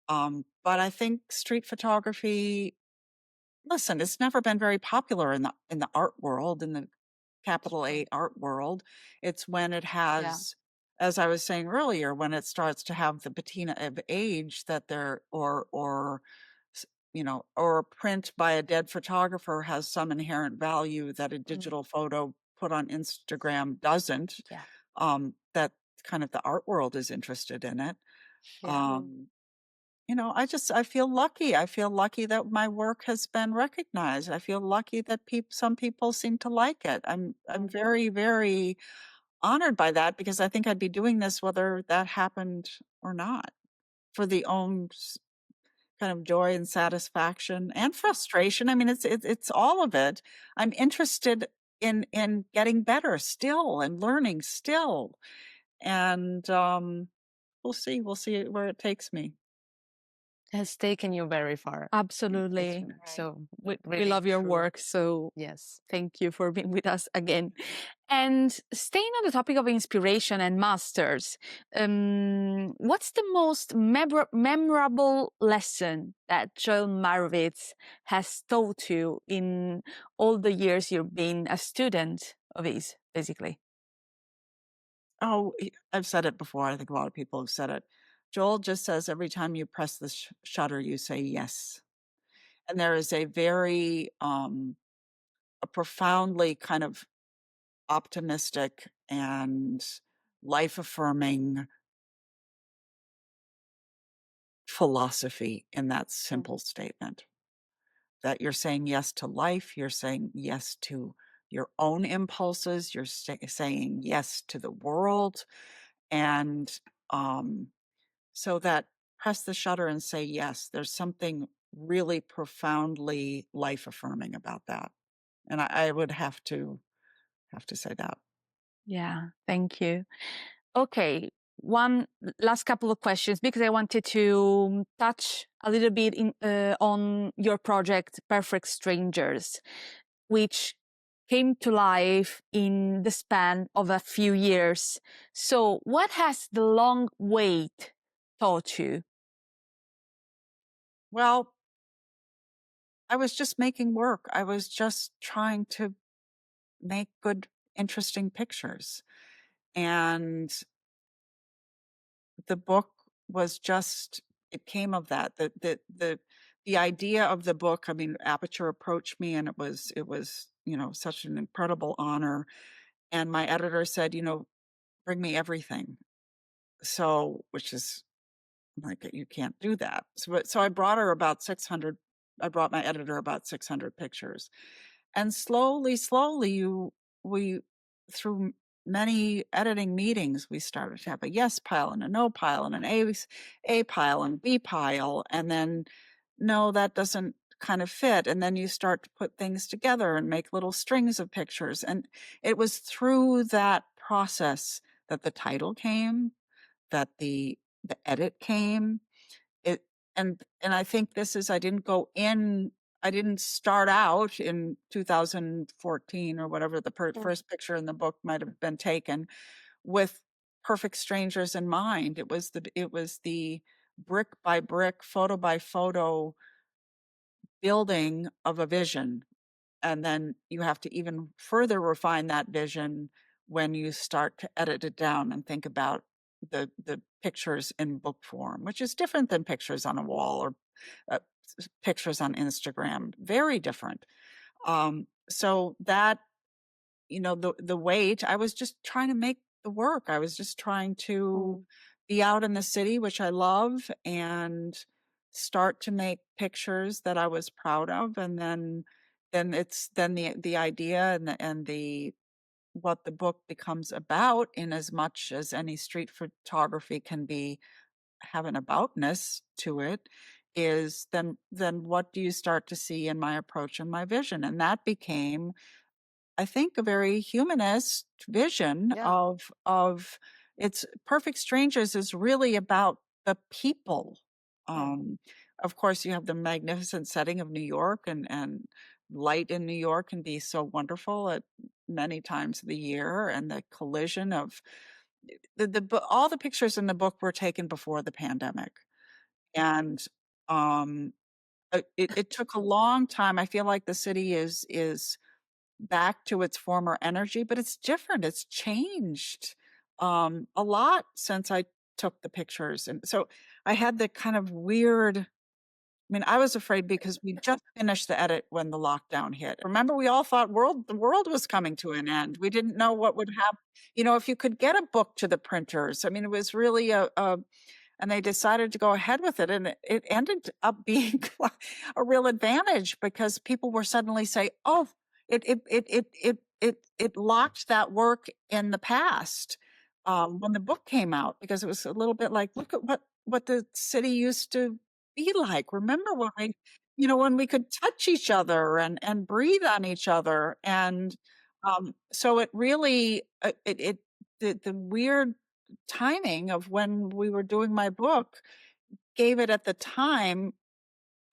[SPEAKER 1] But I think street photography, listen, it's never been very popular in the art world, in the capital A art world. It's when it
[SPEAKER 2] yeah,
[SPEAKER 1] has, as I was saying earlier, when it starts to have the patina of age, that there, or or a print by a dead photographer has some inherent value that a
[SPEAKER 2] mm,
[SPEAKER 1] digital photo put on Instagram doesn't.
[SPEAKER 2] yeah,
[SPEAKER 1] That kind of the art world is interested in it.
[SPEAKER 2] yeah,
[SPEAKER 3] Mm.
[SPEAKER 1] Um, I feel lucky. I feel lucky that my work has been recognized. I feel lucky that some people seem to like it. I'm
[SPEAKER 3] Mm.
[SPEAKER 1] very, very honored by that, because I think I'd be doing this whether that happened or not, for the own kind of joy and satisfaction and frustration. I mean, it's all of it. I'm interested in getting better still, and learning still. And we'll see where it takes me.
[SPEAKER 2] has taken you very far. It's
[SPEAKER 3] Absolutely.
[SPEAKER 2] so
[SPEAKER 3] We
[SPEAKER 2] really
[SPEAKER 3] love your
[SPEAKER 2] true.
[SPEAKER 3] work. So
[SPEAKER 2] Yes.
[SPEAKER 3] thank you for being with us again. And staying on the topic of inspiration and masters, what's the most memorable lesson that Joel Meyerowitz has taught you in all the years you've been a student of his, basically?
[SPEAKER 1] Oh, I've said it before. I think a lot of people have said it. Joel just says, every time you press the shutter, you say yes. And there is a profoundly kind of optimistic and life affirming philosophy in that
[SPEAKER 3] Mm.
[SPEAKER 1] simple statement, that you're saying yes to life, you're saying yes to your own impulses, you're saying yes to the world. And so that, press the shutter and say yes, there's something really profoundly life affirming about that. And I would have to say that.
[SPEAKER 3] Yeah, thank you. Okay, one last couple of questions because I wanted to touch a little bit on your project, Perfect Strangers, which came to life in the span of a few years. So, what has the long wait taught you?
[SPEAKER 1] Well, I was just making work. I was just trying to make good, interesting pictures. And the book was just it came of that. The idea of the book, I mean, Aperture approached me and it was, such an incredible honor. And my editor said, bring me everything. So, which is like you can't do that. So I brought her about 600 I brought my editor about 600 pictures. And slowly, we through many editing meetings, we started to have a yes pile and a no pile and an A pile and B pile, and then no, that doesn't kind of fit. And then you start to put things together and make little strings of pictures. And it was through that process that the title came, that the edit came. It and I think this is I didn't start out in 2014 or whatever the first picture in the book might have been taken with perfect strangers in mind. It was the brick by brick, photo by photo building of a vision. And then you have to even further refine that vision when you start to edit it down and think about the pictures in book form, which is different than pictures on a wall or uh, pictures on Instagram. Very different. So that the weight, I was just trying to make the work. I was just trying to be out in the city, which I love, and start to make pictures that I was proud of. And then the idea and the what the book becomes about, in as much as any street photography can be have an aboutness to it, is then what do you start to see in my approach and my vision? And that became, I think, a very humanist vision
[SPEAKER 2] Yeah.
[SPEAKER 1] of it's Perfect Strangers is really about the people.
[SPEAKER 2] Yeah.
[SPEAKER 1] Of course, you have the magnificent setting of New York, and light in New York can be so wonderful at many times of the year, and the collision of all the pictures in the book were taken before the pandemic, and um, it took a long time. I feel like the city is back to its former energy, but it's different. It's changed a lot since I took the pictures. And so I had the kind of weird, I mean, I was afraid because we just finished the edit when the lockdown hit. Remember, we all thought the world was coming to an end. We didn't know what would happen. If you could get a book to the printers. I mean, it was really and they decided to go ahead with it, and it ended up being a real advantage because people were suddenly say, "Oh, it locked that work in the past when the book came out," because it was a little bit like, look at what the city used to be like. Remember when we could touch each other and breathe on each other, and so it really the weird timing of when we were doing my book gave it at the time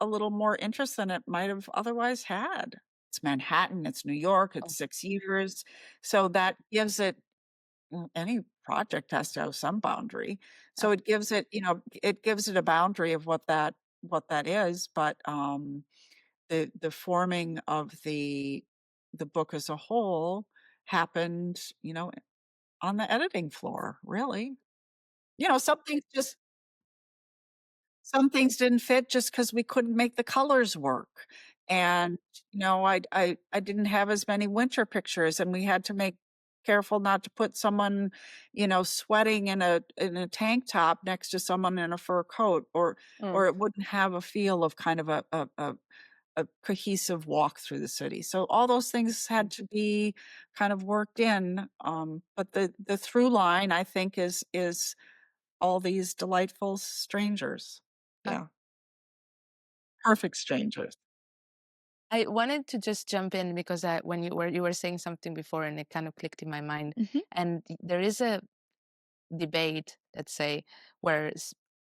[SPEAKER 1] a little more interest than it might have otherwise had. It's Manhattan, it's New York,
[SPEAKER 2] Oh,
[SPEAKER 1] it's 6 years. So that gives it any project has to have some boundary. So
[SPEAKER 2] ab-
[SPEAKER 1] it gives it a boundary of what that is, but the forming of the book as a whole happened, on the editing floor, really. Some things just Some things didn't fit just because we couldn't make the colors work, and, I didn't have as many winter pictures, and we had to make careful not to put someone, sweating in a tank top next to someone in a fur coat, or
[SPEAKER 2] mm,
[SPEAKER 1] it wouldn't have a feel of kind of a cohesive walk through the city. So all those things had to be kind of worked in, but the through line, I think, is all these delightful strangers.
[SPEAKER 2] uh,
[SPEAKER 1] Yeah. Perfect strangers.
[SPEAKER 2] I wanted to just jump in because when you were saying something before, and it kind of clicked in my mind.
[SPEAKER 3] Mhm.
[SPEAKER 2] And there is a debate, let's say, where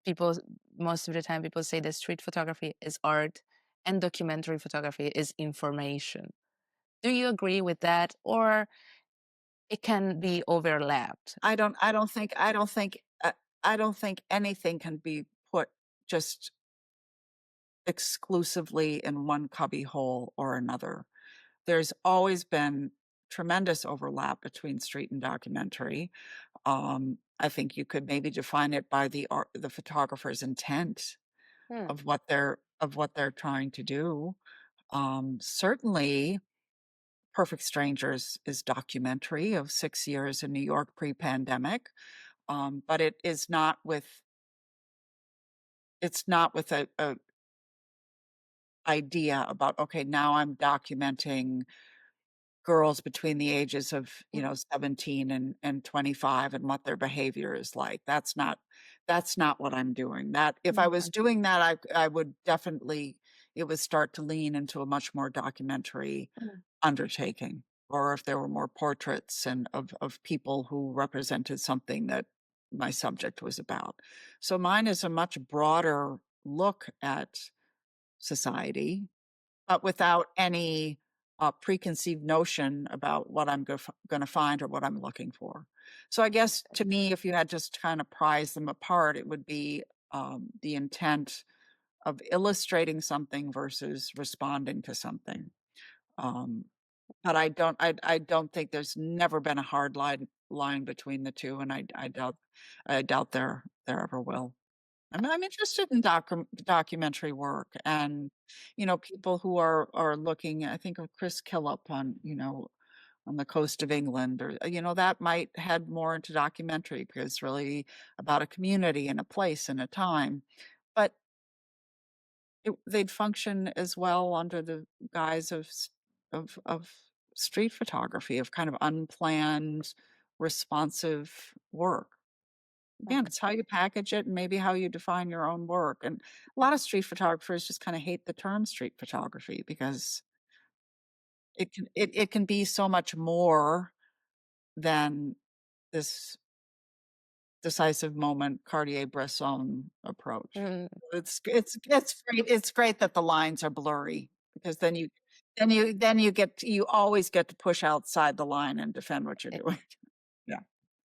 [SPEAKER 2] people, most of the time, people say that street photography is art and documentary photography is information. Do you agree with that, or it can be overlapped?
[SPEAKER 1] I don't think anything can be put just exclusively in one cubby hole or another. There's always been tremendous overlap between street and documentary. I think you could maybe define it by the photographer's intent
[SPEAKER 2] Hmm.
[SPEAKER 1] of what they're trying to do. Certainly, Perfect Strangers is documentary of 6 years in New York pre-pandemic, but it's not with a idea about, "Okay, now I'm documenting girls between the ages of,
[SPEAKER 2] Mm.
[SPEAKER 1] 17 and 25 and what their behavior is like." That's not what I'm doing. That if I was
[SPEAKER 2] Mhm.
[SPEAKER 1] doing that, I would definitely it would start to lean into a much more documentary
[SPEAKER 2] Mm.
[SPEAKER 1] undertaking, or if there were more portraits and of people who represented something that my subject was about. So mine is a much broader look at society, but without any, preconceived notion about what I'm gonna find or what I'm looking for. So I guess to me, if you had just kind of prize them apart, it would be, the intent of illustrating something versus responding to something. Um, but I don't think there's never been a hard line between the 2, and I doubt there ever will. I'm interested in documentary work and, people who are looking. I think of Chris Killip on, on the coast of England, or, that might head more into documentary because it's really about a community and a place and a time. But they'd function as well under the guise of street photography, of kind of unplanned, responsive work. Again,
[SPEAKER 2] Okay.
[SPEAKER 1] it's how you package it and maybe how you define your own work. And a lot of street photographers just kind of hate the term street photography because it can be so much more than this decisive moment Cartier-Bresson approach.
[SPEAKER 2] Mm.
[SPEAKER 1] It's great that the lines are blurry because you always get to push outside the line and defend what you're
[SPEAKER 2] Eh,
[SPEAKER 1] doing. Yeah.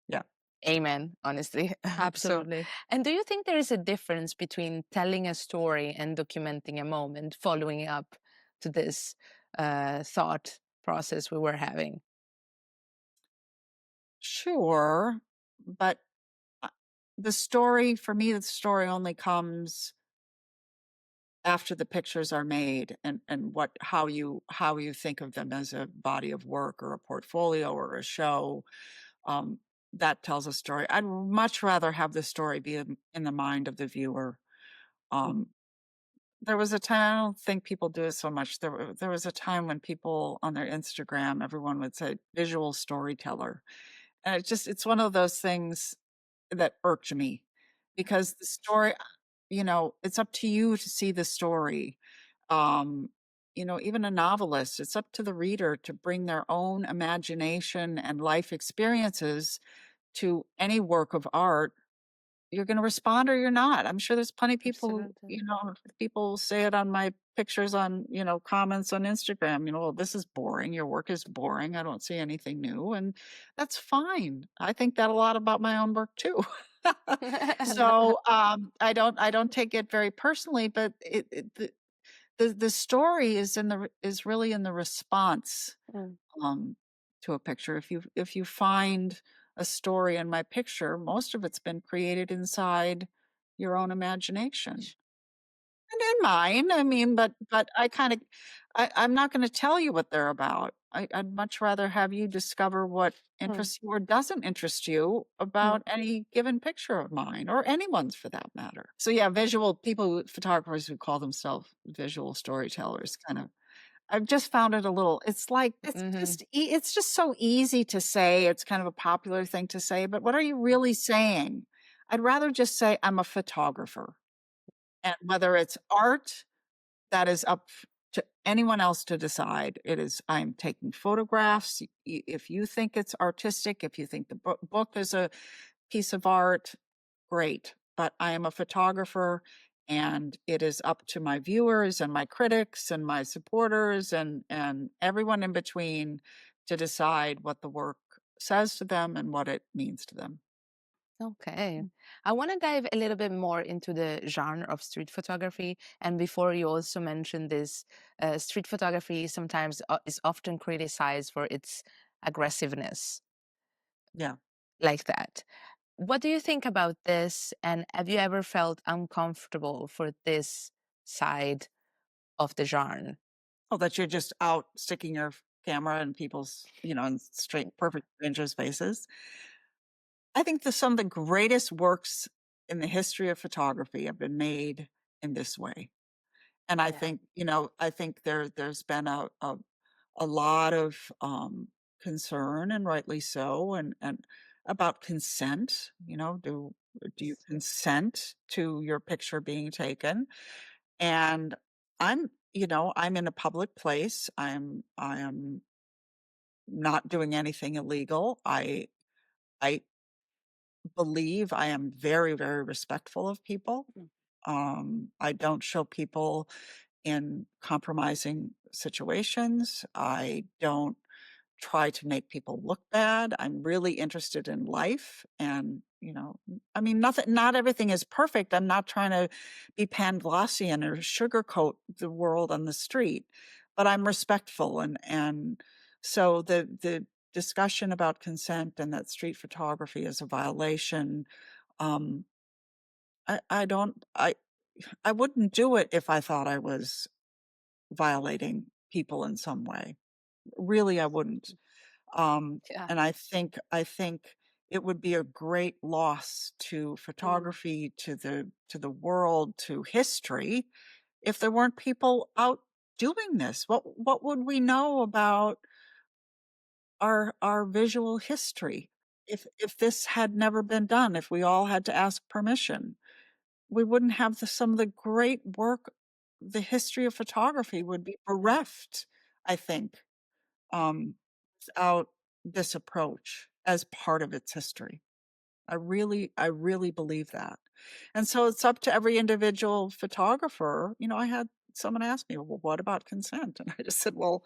[SPEAKER 1] Yeah.
[SPEAKER 2] Amen, honestly. So,
[SPEAKER 3] Absolutely.
[SPEAKER 2] and do you think there is a difference between telling a story and documenting a moment, following up to this thought process we were having?
[SPEAKER 1] Sure, but Uh, the story for me, the story only comes after the pictures are made, and how you think of them as a body of work or a portfolio or a show, um, that tells a story. I'd much rather have the story be in the mind of the viewer. Um, there was a time, I don't think people do it so much. There was a time when people on their Instagram, everyone would say visual storyteller. And it's one of those things that irked me because the story, it's up to you to see the story. Um, Even a novelist, it's up to the reader to bring their own imagination and life experiences to any work of art. You're gonna respond or you're not. I'm sure there's plenty of people who,
[SPEAKER 2] Absolutely.
[SPEAKER 1] people say it on my pictures on, comments on Instagram, "Well, this is boring. Your work is boring. I don't see anything new." And that's fine. I think that a lot about my own work too. So, I don't take it very personally, but the story is really in the response,
[SPEAKER 2] Mm.
[SPEAKER 1] um, to a picture. If you find a story in my picture, most of it's been created inside your own imagination. And in mine, I mean, but I'm not gonna tell you what they're about. I'd much rather have you discover what
[SPEAKER 2] Mm.
[SPEAKER 1] interests you or doesn't interest you
[SPEAKER 2] Mm.
[SPEAKER 1] about any given picture of mine, or anyone's for that matter. So, yeah, photographers who call themselves visual storytellers, kind of I've just found it a little.
[SPEAKER 2] Mhm.
[SPEAKER 1] It's just so easy to say. It's kind of a popular thing to say, but what are you really saying? I'd rather just say I'm a photographer, and whether it's art, that is up to anyone else to decide. I'm taking photographs. If you think it's artistic, if you think the book is a piece of art, great. But I am a photographer, and it is up to my viewers and my critics and my supporters and everyone in between to decide what the work says to them and what it means to them.
[SPEAKER 2] Okay. I want to dive a little bit more into the genre of street photography. And before you also mentioned this, street photography sometimes is often criticized for its aggressiveness,
[SPEAKER 1] Yeah.
[SPEAKER 2] like that. What do you think about this? And have you ever felt uncomfortable for this side of the genre?
[SPEAKER 1] Oh, that you're just out sticking your camera in people's, in perfect strangers' faces. I think that some of the greatest works in the history of photography have been made in this way. And I
[SPEAKER 2] Yeah.
[SPEAKER 1] think, I think there's been a lot of concern, and rightly so, and about consent. Do you consent to your picture being taken? And I'm in a public place. I am not doing anything illegal. I believe I am very, very respectful of people.
[SPEAKER 2] Mm.
[SPEAKER 1] I don't show people in compromising situations. I don't try to make people look bad. I'm really interested in life and, I mean, not everything is perfect. I'm not trying to be Panglossian or sugarcoat the world on the street, but I'm respectful and so the discussion about consent and that street photography is a violation. um, I don't I wouldn't do it if I thought I was violating people in some way. Really, I wouldn't.
[SPEAKER 2] Yeah.
[SPEAKER 1] And I think it would be a great loss to
[SPEAKER 2] Mm.
[SPEAKER 1] photography, to the world, to history, if there weren't people out doing this. What would we know about our visual history if this had never been done, if we all had to ask permission? We wouldn't have some of the great work. The history of photography would be bereft, I think, um, without this approach as part of its history. I really believe that. And so it's up to every individual photographer. I had someone ask me, well, what about consent? And I just said, well,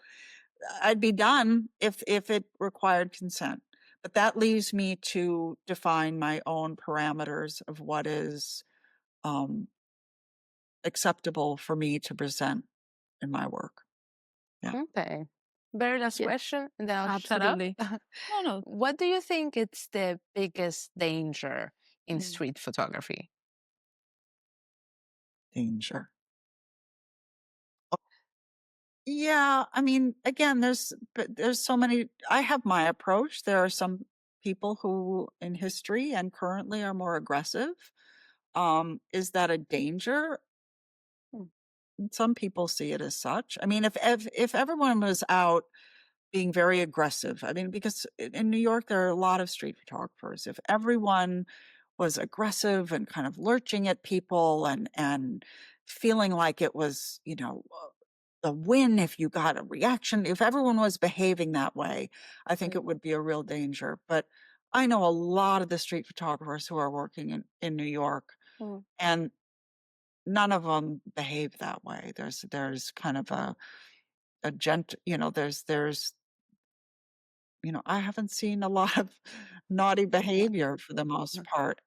[SPEAKER 1] I'd be done if it required consent. But that leaves me to define my own parameters of what is um, acceptable for me to present in my work. Yeah.
[SPEAKER 2] Okay. Very last
[SPEAKER 3] Yeah,
[SPEAKER 2] question, and then I'll shut up.
[SPEAKER 3] absolutely. No, no.
[SPEAKER 2] What do you think it's the biggest danger in
[SPEAKER 3] Mm.
[SPEAKER 2] street photography?
[SPEAKER 1] Danger. Yeah, I mean, again, there's so many. I have my approach. There are some people who in history and currently are more aggressive. Is that a danger?
[SPEAKER 3] Mm.
[SPEAKER 1] Some people see it as such. I mean, if everyone was out being very aggressive, I mean, because in New York there are a lot of street photographers. If everyone was aggressive and kind of lurching at people and feeling like it was, a win if you got a reaction, if everyone was behaving that way, I think it
[SPEAKER 2] Mm.
[SPEAKER 1] would be a real danger. But I know a lot of the street photographers who are working in New York,
[SPEAKER 2] Mm.
[SPEAKER 1] and none of them behave that way. There's kind of a gent, I haven't seen a lot of naughty behavior for the most
[SPEAKER 2] Mm.
[SPEAKER 1] part.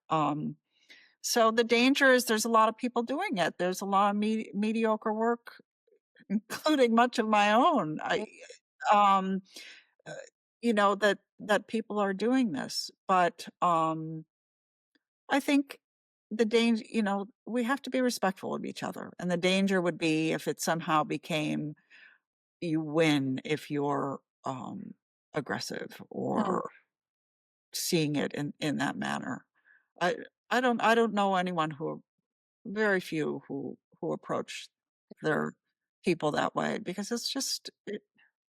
[SPEAKER 1] So the danger is there's a lot of people doing it. There's a lot of mediocre work, including much of my own. Um, uh, that people are doing this, but I think the danger, we have to be respectful of each other, and the danger would be if it somehow became you win if you're aggressive
[SPEAKER 2] Mm.
[SPEAKER 1] or seeing it in that manner. I I don't know anyone very few who approach their people that way because it's just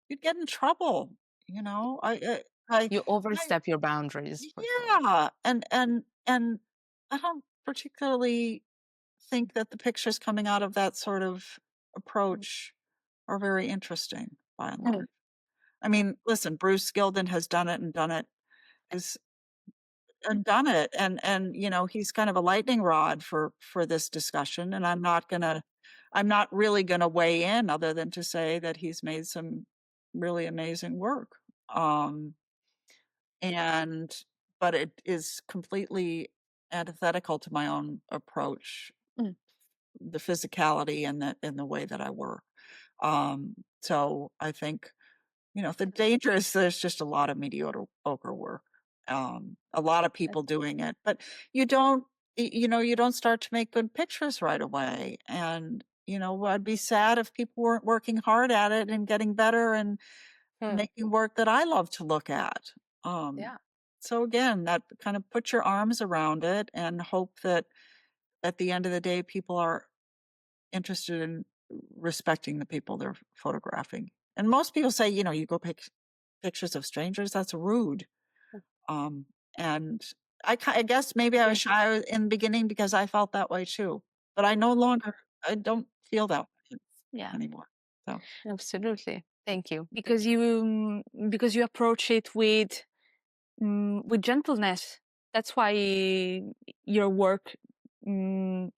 [SPEAKER 1] you'd get in trouble, you know?
[SPEAKER 2] You
[SPEAKER 1] I
[SPEAKER 2] overstep your boundaries for sure.
[SPEAKER 1] yeah, and I don't particularly think that the pictures coming out of that sort of approach are very interesting by and
[SPEAKER 3] Mm.
[SPEAKER 1] large. I mean, listen, Bruce Gilden has done it and done it as done it, and, he's kind of a lightning rod for this discussion, and I'm not really gonna weigh in other than to say that he's made some really amazing work. Um, and but it is completely antithetical to my own approach,
[SPEAKER 3] Mm,
[SPEAKER 1] the physicality and the way that I work. So I think, the danger is there's just a lot of mediocre work. A lot of people doing it, but you don't, you don't start to make good pictures right away. And, I'd be sad if people weren't working hard at it and getting better and
[SPEAKER 3] mm,
[SPEAKER 1] making work that I love to look at. Um,
[SPEAKER 3] yeah.
[SPEAKER 1] so again, that kind of put your arms around it and hope that at the end of the day, people are interested in respecting the people they're photographing. And most people say, you go pick pictures of strangers, that's rude. Um, and I guess maybe I was
[SPEAKER 3] Agree.
[SPEAKER 1] shy in the beginning because I felt that way too. But I no longer, I don't feel that way
[SPEAKER 3] Yeah,
[SPEAKER 1] anymore. So
[SPEAKER 3] absolutely. Thank you. Because you approach it with gentleness. That's why your work mm,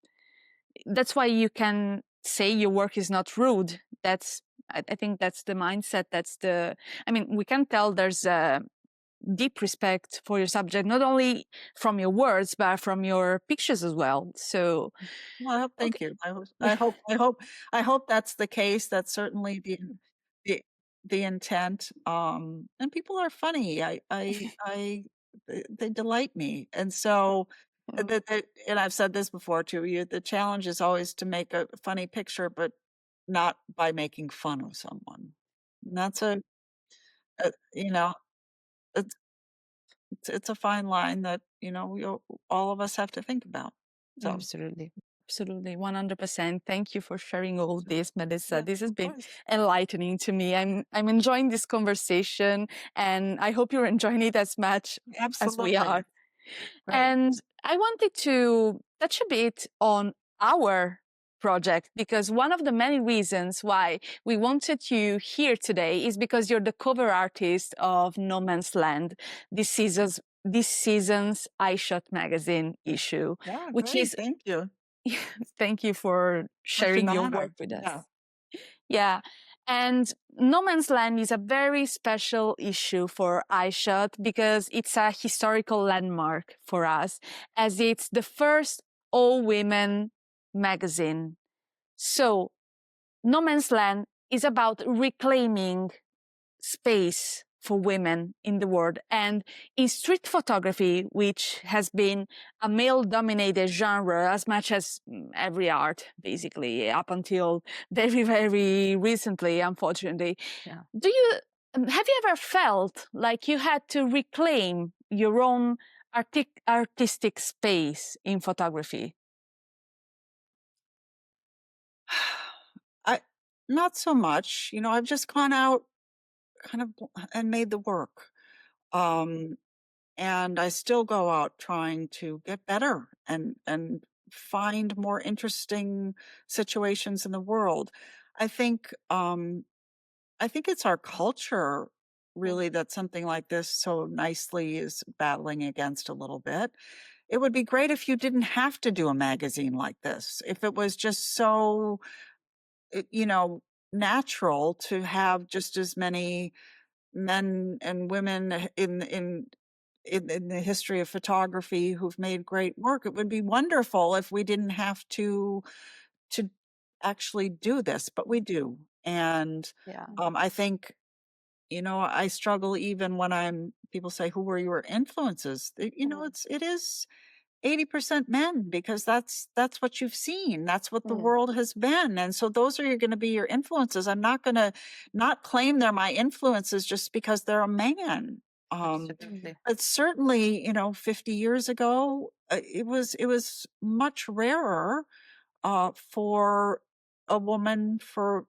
[SPEAKER 3] that's why you can say your work is not rude. I think that's the mindset. I mean, we can tell there's a deep respect for your subject, not only from your words, but from your pictures as well. So,
[SPEAKER 1] well, thank
[SPEAKER 3] okay.
[SPEAKER 1] you. I hope that's the case. That's certainly the the intent. And people are funny. They delight me. And so and I've said this before too, the challenge is always to make a funny picture, but not by making fun of someone. And that's you know, it's it's a fine line that, all of us have to think about. So,
[SPEAKER 3] Absolutely. Absolutely. 100%. Thank you for sharing all this, Melissa.
[SPEAKER 1] yeah,
[SPEAKER 3] This has
[SPEAKER 1] of
[SPEAKER 3] been
[SPEAKER 1] course.
[SPEAKER 3] enlightening to me. I'm enjoying this conversation, and I hope you're enjoying it as much as we
[SPEAKER 1] Absolutely.
[SPEAKER 3] are.
[SPEAKER 1] Right.
[SPEAKER 3] And I wanted to touch a bit on our project, because one of the many reasons why we wanted you here today is because you're the cover artist of No Man's Land, this season's Eyeshot magazine issue,
[SPEAKER 1] Yeah,
[SPEAKER 3] which
[SPEAKER 1] great.
[SPEAKER 3] is
[SPEAKER 1] Thank you.
[SPEAKER 3] thank you for
[SPEAKER 1] Such an
[SPEAKER 3] sharing your work
[SPEAKER 1] honor.
[SPEAKER 3] with us.
[SPEAKER 1] Yeah.
[SPEAKER 3] Yeah. And No Man's Land is a very special issue for iShot because it's a historical landmark for us, as it's the first all women magazine. So, No Man's Land is about reclaiming space for women in the world. And in street photography, which has been a male dominated genre as much as every art, basically, up until very, very recently, unfortunately.
[SPEAKER 1] Yeah.
[SPEAKER 3] Do you have you ever felt like you had to reclaim your own artistic space in photography?
[SPEAKER 1] I not so much. I've just gone out kind of and made the work. Um, and I still go out trying to get better and find more interesting situations in the world. I think I think it's our culture
[SPEAKER 3] Mm,
[SPEAKER 1] really that something like this so nicely is battling against a little bit. It would be great if you didn't have to do a magazine like this. If it was just so, you know, natural to have just as many men and women in the history of photography who've made great work. It would be wonderful if we didn't have to actually do this, but we do. And
[SPEAKER 3] yeah.
[SPEAKER 1] I think, I struggle even when people say, who were your influences?
[SPEAKER 3] Mm,
[SPEAKER 1] It is 80% men because that's what you've seen. That's what the
[SPEAKER 3] mm,
[SPEAKER 1] world has been. And so those are going to be your influences. I'm not going to not claim they're my influences just because they're a man.
[SPEAKER 3] absolutely.
[SPEAKER 1] But certainly, 50 years ago, it was much rarer for a woman for,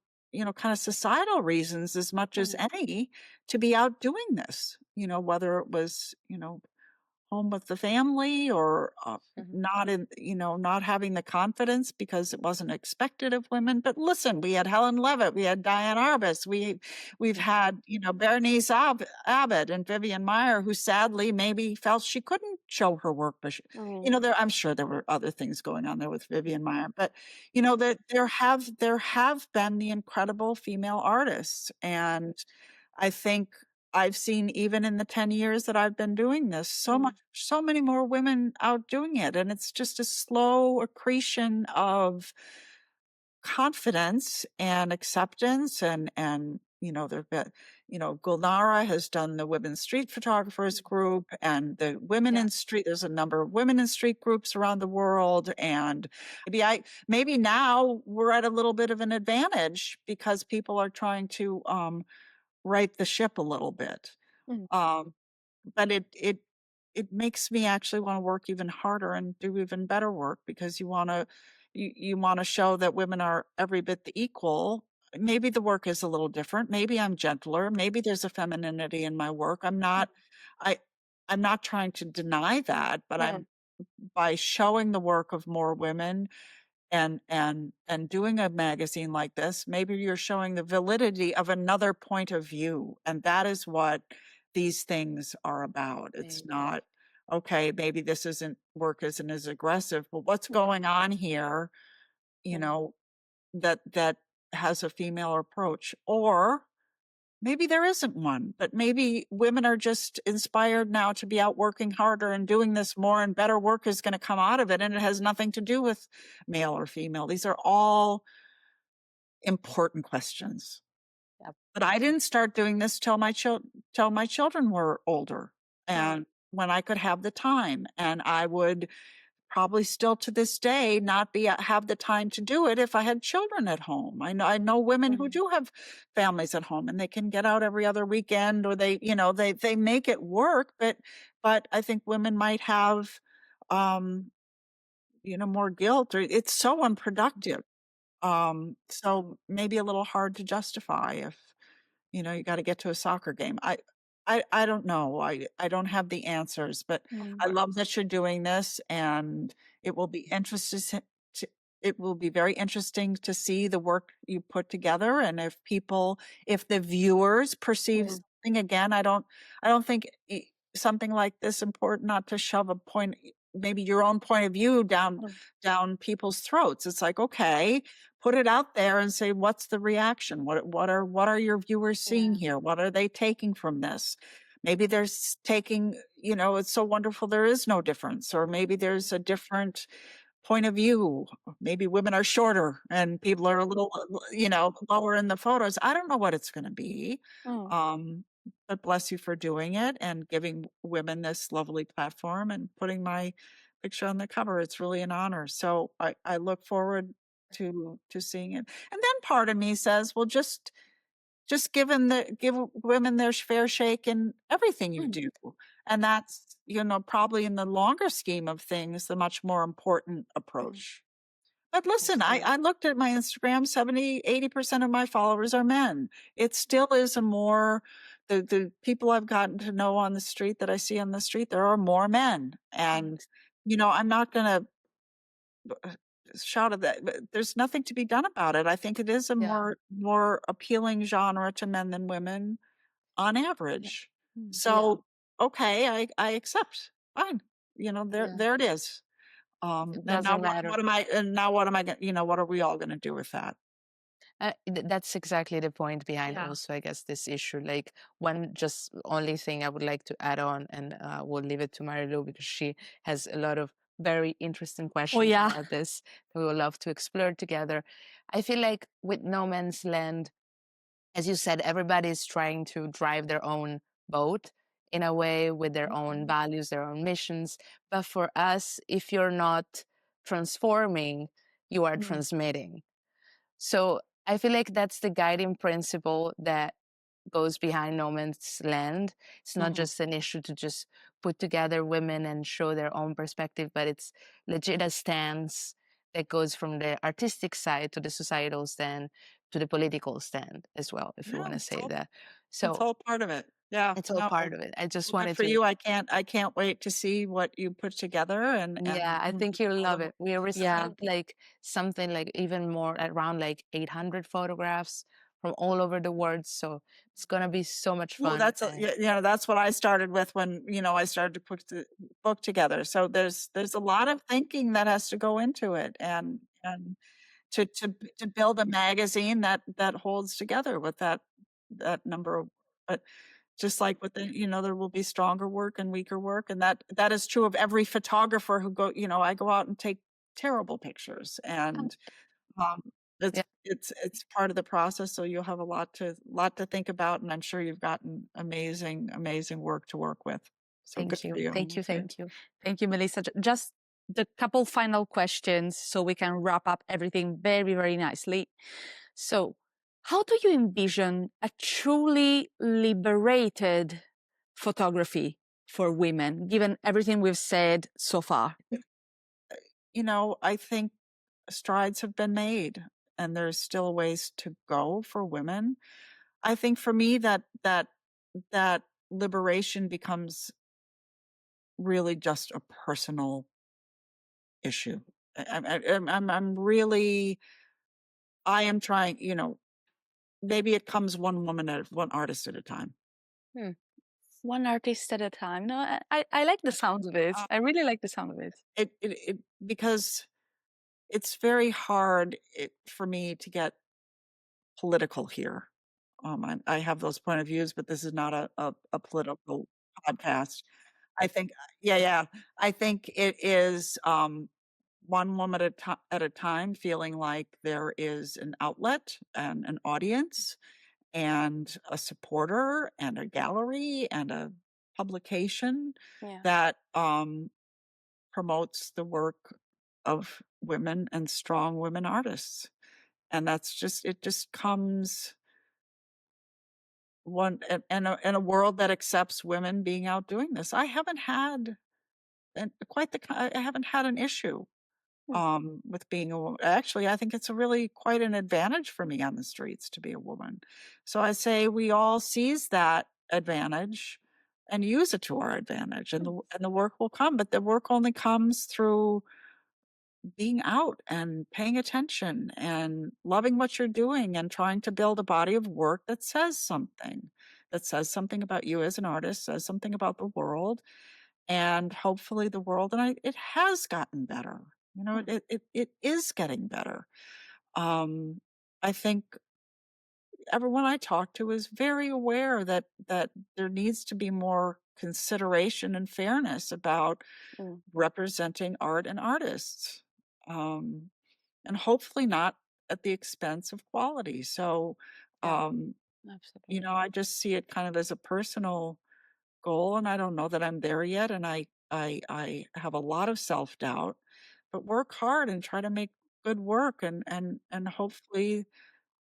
[SPEAKER 1] kind of societal reasons as much as
[SPEAKER 3] Mm,
[SPEAKER 1] any to be out doing this, whether it was, home with the family, or
[SPEAKER 2] Mhm.
[SPEAKER 1] not in, not having the confidence because it wasn't expected of women. But listen, we had Helen Levitt, we had Diane Arbus, we've
[SPEAKER 2] Mhm.
[SPEAKER 1] had, Berenice Abbott and Vivian Meyer, who sadly maybe felt she couldn't show her work, but
[SPEAKER 3] Mm.
[SPEAKER 1] I'm sure there were other things going on there with Vivian Meyer, but there have been the incredible female artists, and I think I've seen, even in the 10 years that I've been doing this, so many more women out doing it, and it's just a slow accretion of confidence and acceptance, and there've been, Gulnara has done the Women's Street Photographers group, and the Women
[SPEAKER 2] Yeah.
[SPEAKER 1] in Street, there's a number of Women in Street groups around the world, and maybe now we're at a little bit of an advantage because people are trying to right the ship a little bit.
[SPEAKER 3] Mm.
[SPEAKER 1] Um, but it makes me actually want to work even harder and do even better work, because you want to show that women are every bit the equal. Maybe the work is a little different. Maybe I'm gentler. Maybe there's a femininity in my work. I I'm not trying to deny that, but
[SPEAKER 3] Yeah.
[SPEAKER 1] by showing the work of more women and doing a magazine like this, maybe you're showing the validity of another point of view, and that is what these things are about. It's
[SPEAKER 2] Maybe.
[SPEAKER 1] not, okay, maybe this isn't work isn't as aggressive, but what's going on here, you
[SPEAKER 3] Mm.
[SPEAKER 1] know, that has a female approach. Or maybe there isn't one, but maybe women are just inspired now to be out working harder and doing this more, and better work is going to come out of it. And it has nothing to do with male or female. These are all important questions.
[SPEAKER 2] Yep.
[SPEAKER 1] But I didn't start doing this till till my children were older,
[SPEAKER 3] Mm.
[SPEAKER 1] and when I could have the time. And I would probably still to this day not have the time to do it if I had children at home. I know women who
[SPEAKER 3] Mm.
[SPEAKER 1] do have families at home, and they can get out every other weekend, or they make it work, but I think women might have um more guilt, or it's so unproductive. So maybe a little hard to justify if you got to get to a soccer game. I don't know. I don't have the answers, but
[SPEAKER 3] Mm.
[SPEAKER 1] I love that you're doing this, and it will be interesting to, it will be very interesting to see the work you put together, and if the viewers perceive
[SPEAKER 3] Mm.
[SPEAKER 1] something. Again, I don't think something like this important not to shove a point, maybe your own point of view,
[SPEAKER 3] Mm.
[SPEAKER 1] down people's throats. It's like, okay, put it out there and say, what's the reaction? What are your viewers seeing
[SPEAKER 2] Yeah.
[SPEAKER 1] here? What are they taking from this? Maybe they're taking, it's so wonderful there is no difference, or maybe there's a different point of view. Maybe women are shorter and people are a little, lower in the photos. I don't know what it's going to be.
[SPEAKER 3] Mm.
[SPEAKER 1] Um, but bless you for doing it and giving women this lovely platform and putting my picture on the cover. It's really an honor. So I look forward to seeing it. And then part of me says, well, just give women their fair shake in everything you
[SPEAKER 3] Mm.
[SPEAKER 1] do. And that's, probably in the longer scheme of things, the much more important
[SPEAKER 3] Mm.
[SPEAKER 1] approach. But listen, I,
[SPEAKER 2] Absolutely.
[SPEAKER 1] I looked at my Instagram, 80% of my followers are men. It still is the people I've gotten to know on the street, that I see on the street, there are more men. And, I'm not going to shout at that, but there's nothing to be done about it. I think it is a
[SPEAKER 2] Yeah.
[SPEAKER 1] more appealing genre to men than women on
[SPEAKER 3] Yeah.
[SPEAKER 1] average.
[SPEAKER 3] Mm.
[SPEAKER 2] Yeah.
[SPEAKER 1] So, okay, I accept. Fine. There
[SPEAKER 2] Yeah.
[SPEAKER 1] there it is.
[SPEAKER 2] It
[SPEAKER 1] And now
[SPEAKER 2] doesn't matter.
[SPEAKER 1] what am I gonna, what are we all gonna do with that?
[SPEAKER 2] That's exactly the point behind
[SPEAKER 3] Yeah.
[SPEAKER 2] also, I guess, this issue. Like, one just only thing I would like to add on, and we'll leave it to Marilu because she has a lot of very interesting
[SPEAKER 3] Oh
[SPEAKER 2] questions
[SPEAKER 3] yeah.
[SPEAKER 2] about this that we would love to explore together. I feel like with No Man's Land, as you said, everybody's trying to drive their own boat in a way with their own values, their own missions. But for us, if you're not transforming, you are
[SPEAKER 3] Mm.
[SPEAKER 2] transmitting. So I feel like that's the guiding principle that goes behind No Man's Land. It's not
[SPEAKER 1] Mhm.
[SPEAKER 2] just an issue to just put together women and show their own perspective, but it's legit a stance that goes from the artistic side to the societal stand to the political stand as well, if you
[SPEAKER 1] Yeah,
[SPEAKER 2] want to say that.
[SPEAKER 1] it's
[SPEAKER 2] So
[SPEAKER 1] all part of it. Yeah,
[SPEAKER 2] It's all
[SPEAKER 1] no,
[SPEAKER 2] part of it. I just
[SPEAKER 1] well, good
[SPEAKER 2] wanted
[SPEAKER 1] for
[SPEAKER 2] to.
[SPEAKER 1] you. I can't wait to see what you put together
[SPEAKER 2] Yeah,
[SPEAKER 1] and
[SPEAKER 2] I think you'll
[SPEAKER 1] all
[SPEAKER 2] love
[SPEAKER 1] the
[SPEAKER 2] it. We
[SPEAKER 3] Yeah.
[SPEAKER 2] received like something like even more, around like 800 photographs from all over the world. So it's gonna be so much
[SPEAKER 1] well,
[SPEAKER 2] fun.
[SPEAKER 1] that's that's what I started with when, I started to put the book together. So there's a lot of thinking that has to go into it and to build a magazine that holds together with that number of but just like with the there will be stronger work and weaker work, and that is true of every photographer who I go out and take terrible pictures,
[SPEAKER 3] Um,
[SPEAKER 1] and um, it's
[SPEAKER 2] Yeah,
[SPEAKER 1] it's part of the process, so you'll have a lot to think about, and I'm sure you've gotten amazing work to work with. So good
[SPEAKER 2] thank you.
[SPEAKER 1] for you.
[SPEAKER 2] Thank you.
[SPEAKER 3] Okay.
[SPEAKER 2] Thank you.
[SPEAKER 3] Thank you, Melissa. Just the couple final questions so we can wrap up everything very, very nicely. So, how do you envision a truly liberated photography for women, given everything we've said so far?
[SPEAKER 1] I think strides have been made, and there's still ways to go for women. I think for me that liberation becomes really just a personal issue. I'm really I am trying, maybe it comes one artist at a time.
[SPEAKER 3] Hmm. One artist at a time. No, I like the sound of it.
[SPEAKER 1] Uh,
[SPEAKER 3] I really like the sound of it.
[SPEAKER 1] it because it's very hard for me to get political here. I have those point of views, but this is not a political podcast. I think, yeah, yeah. I think it is one woman at a time, feeling like there is an outlet and an audience and a supporter and a gallery and a publication
[SPEAKER 3] Yeah.
[SPEAKER 1] that promotes the work of women and strong women artists. And it just comes in a world that accepts women being out doing this. I haven't had I haven't had an issue
[SPEAKER 3] Hmm.
[SPEAKER 1] with being a woman. Actually, I think it's a really quite an advantage for me on the streets to be a woman. So I say we all seize that advantage and use it to our advantage, and
[SPEAKER 3] Hmm.
[SPEAKER 1] the work will come. But the work only comes through being out and paying attention and loving what you're doing and trying to build a body of work that says something about you as an artist, says something about the world, and hopefully the world, it has gotten better.
[SPEAKER 3] Hmm.
[SPEAKER 1] It is getting better. I think everyone I talk to is very aware that there needs to be more consideration and fairness about
[SPEAKER 3] Hmm.
[SPEAKER 1] representing art and artists, um, and hopefully not at the expense of quality. So,
[SPEAKER 3] Yeah.
[SPEAKER 1] um,
[SPEAKER 3] Absolutely.
[SPEAKER 1] I just see it kind of as a personal goal, and I don't know that I'm there yet, and I have a lot of self-doubt, but work hard and try to make good work, and hopefully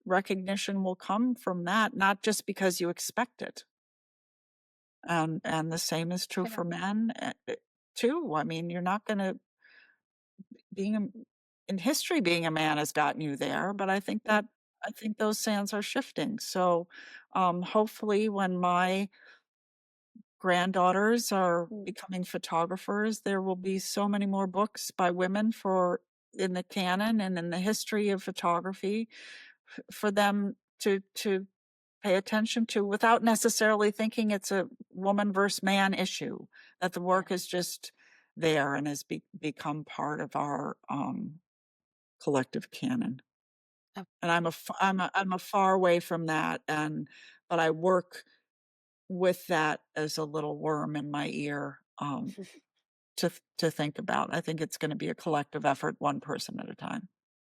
[SPEAKER 1] recognition will come from that, not just because you expect it. And the same is true
[SPEAKER 3] Yeah.
[SPEAKER 1] for men, too. I mean, you're not gonna being a in history, being a man has gotten you there, but
[SPEAKER 3] Hmm.
[SPEAKER 1] I think those sands are shifting. So, hopefully when my granddaughters are
[SPEAKER 3] Hmm.
[SPEAKER 1] becoming photographers, there will be so many more books by women for in the canon and in the history of photography for them to pay attention to without necessarily thinking it's a woman versus man issue, that the
[SPEAKER 3] Yeah.
[SPEAKER 1] work is just there and has become part of our collective canon.
[SPEAKER 3] Ab-
[SPEAKER 1] And I'm a far way from that, but I work with that as a little worm in my ear, to think about. I think it's gonna be a collective effort, one person at a time,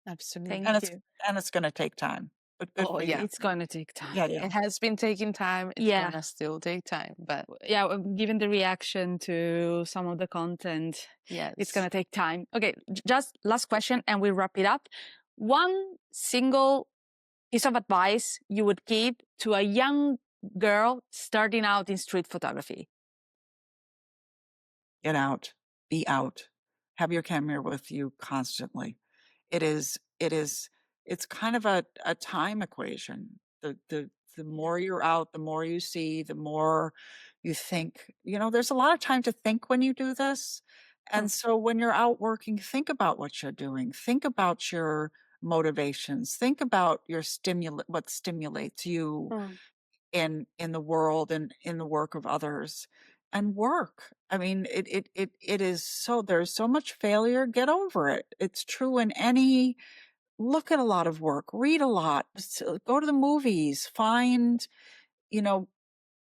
[SPEAKER 3] Thank
[SPEAKER 2] Absolutely.
[SPEAKER 1] and
[SPEAKER 3] you.
[SPEAKER 1] it's gonna take time, but good
[SPEAKER 2] Oh,
[SPEAKER 1] for
[SPEAKER 2] yeah.
[SPEAKER 1] you.
[SPEAKER 3] It's going to take time.
[SPEAKER 1] Yeah, yeah.
[SPEAKER 2] It has been taking time. It's
[SPEAKER 3] Yeah.
[SPEAKER 2] gonna still take time, but
[SPEAKER 3] Yeah. Given the reaction to some of the content, it's going
[SPEAKER 2] yes.
[SPEAKER 3] to take time. Okay. Just last question and we wrap it up. One single piece of advice you would give to a young girl starting out in street photography?
[SPEAKER 1] Get out, be out, have your camera with you constantly. It is it's kind of a time equation. The The more you're out, the more you see, the more you think. There's a lot of time to think when you do this. And so when you're out working, think about what you're doing. Think about your motivations. Think about what stimulates you
[SPEAKER 3] Mm.
[SPEAKER 1] in the world and in the work of others, and work. I mean, it is there's so much failure. Get over it. It's true in any look at a lot of work, read a lot, go to the movies, find, you know,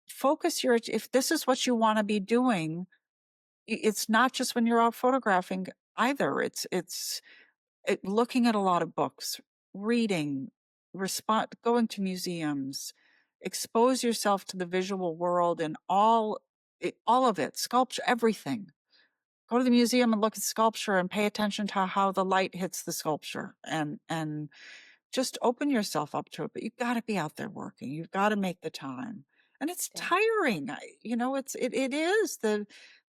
[SPEAKER 1] focus if this is what you want to be doing, it's not just when you're out photographing either. Looking at a lot of books, reading, going to museums, expose yourself to the visual world and all of it, sculpture, everything. Go to the museum and look at sculpture and pay attention to how the light hits the sculpture, and just open yourself up to it. But you've got to be out there working. You've got to make the time. And it's
[SPEAKER 2] Yeah.
[SPEAKER 1] tiring. It is. The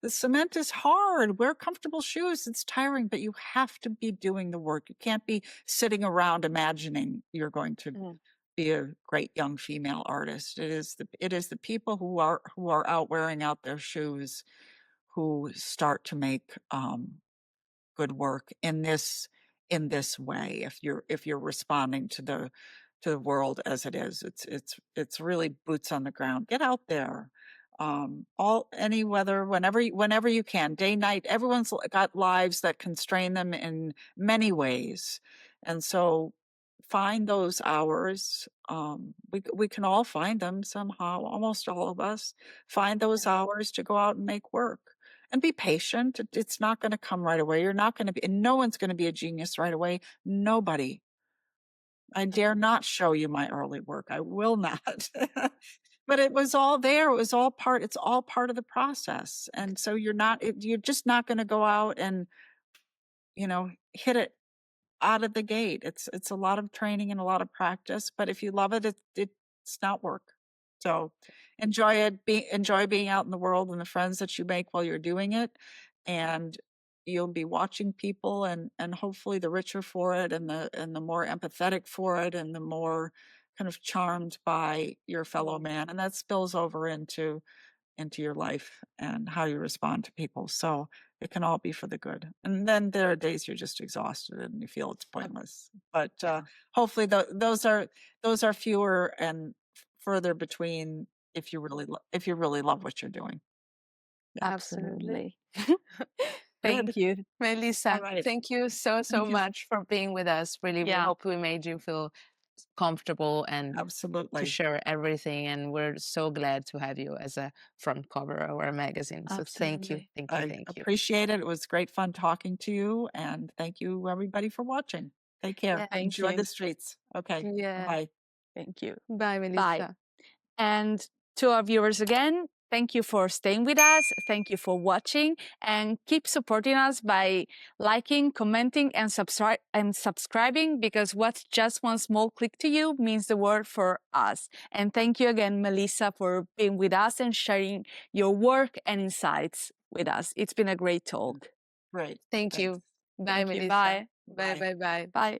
[SPEAKER 1] cement is hard. Wear comfortable shoes. It's tiring, but you have to be doing the work. You can't be sitting around imagining you're going to be a great young female artist. It is the people who are out wearing out their shoes who start to make good work in this way. If you're responding to the world as it is, it's really boots on the ground. Get out there, all any weather, whenever you can, day, night. Everyone's got lives that constrain them in many ways, and so find those hours. We can all find them somehow. Almost all of us find those hours to go out and make work. And be patient. It's not going to come right away. You're not going to be, and no one's going to be a genius right away. Nobody. I dare not show you my early work. I will not. But it was all there. It's all part of the process. And so you're just not going to go out and, hit it out of the gate. It's a lot of training and a lot of practice, but if you love it, it's not work. So enjoy it. Enjoy being out in the world and the friends that you make while you're doing it, and you'll be watching people, and hopefully the richer for it, and the more empathetic for it, and the more kind of charmed by your fellow man, and that spills over into your life and how you respond to people. So it can all be for the good. And then there are days you're just exhausted and you feel it's pointless. But hopefully those are fewer and further between if you really love what you're doing.
[SPEAKER 3] Absolutely.
[SPEAKER 1] Good.
[SPEAKER 3] Thank you.
[SPEAKER 2] Melissa,
[SPEAKER 1] All right.
[SPEAKER 2] thank you so
[SPEAKER 1] Thank you.
[SPEAKER 2] much for being with us. Really, we
[SPEAKER 3] Yeah.
[SPEAKER 2] hope we made you feel comfortable and to
[SPEAKER 1] Absolutely.
[SPEAKER 2] share everything. And we're so glad to have you as a front cover of our magazine. So thank you,
[SPEAKER 3] Absolutely.
[SPEAKER 2] thank you,
[SPEAKER 1] I
[SPEAKER 2] thank you.
[SPEAKER 1] appreciate it. It was great fun talking to you, and thank you everybody for watching. Take care.
[SPEAKER 2] Yeah.
[SPEAKER 3] Thank
[SPEAKER 1] Enjoy
[SPEAKER 3] you.
[SPEAKER 1] the streets. Okay.
[SPEAKER 2] Yeah.
[SPEAKER 1] Bye.
[SPEAKER 3] Thank you.
[SPEAKER 2] Bye, Melissa.
[SPEAKER 3] And to our viewers again, thank you for staying with us. Thank you for watching, and keep supporting us by liking, commenting, and subscribing, because what's just one small click to you means the world for us. And thank you again, Melissa, for being with us and sharing your work and insights with us. It's been a great talk.
[SPEAKER 1] Great.
[SPEAKER 2] Thank you.
[SPEAKER 1] Thanks.
[SPEAKER 2] Bye,
[SPEAKER 3] Thank you.
[SPEAKER 2] Melissa.
[SPEAKER 3] Bye.
[SPEAKER 2] Bye,
[SPEAKER 1] Bye.
[SPEAKER 2] bye, bye.
[SPEAKER 3] Bye.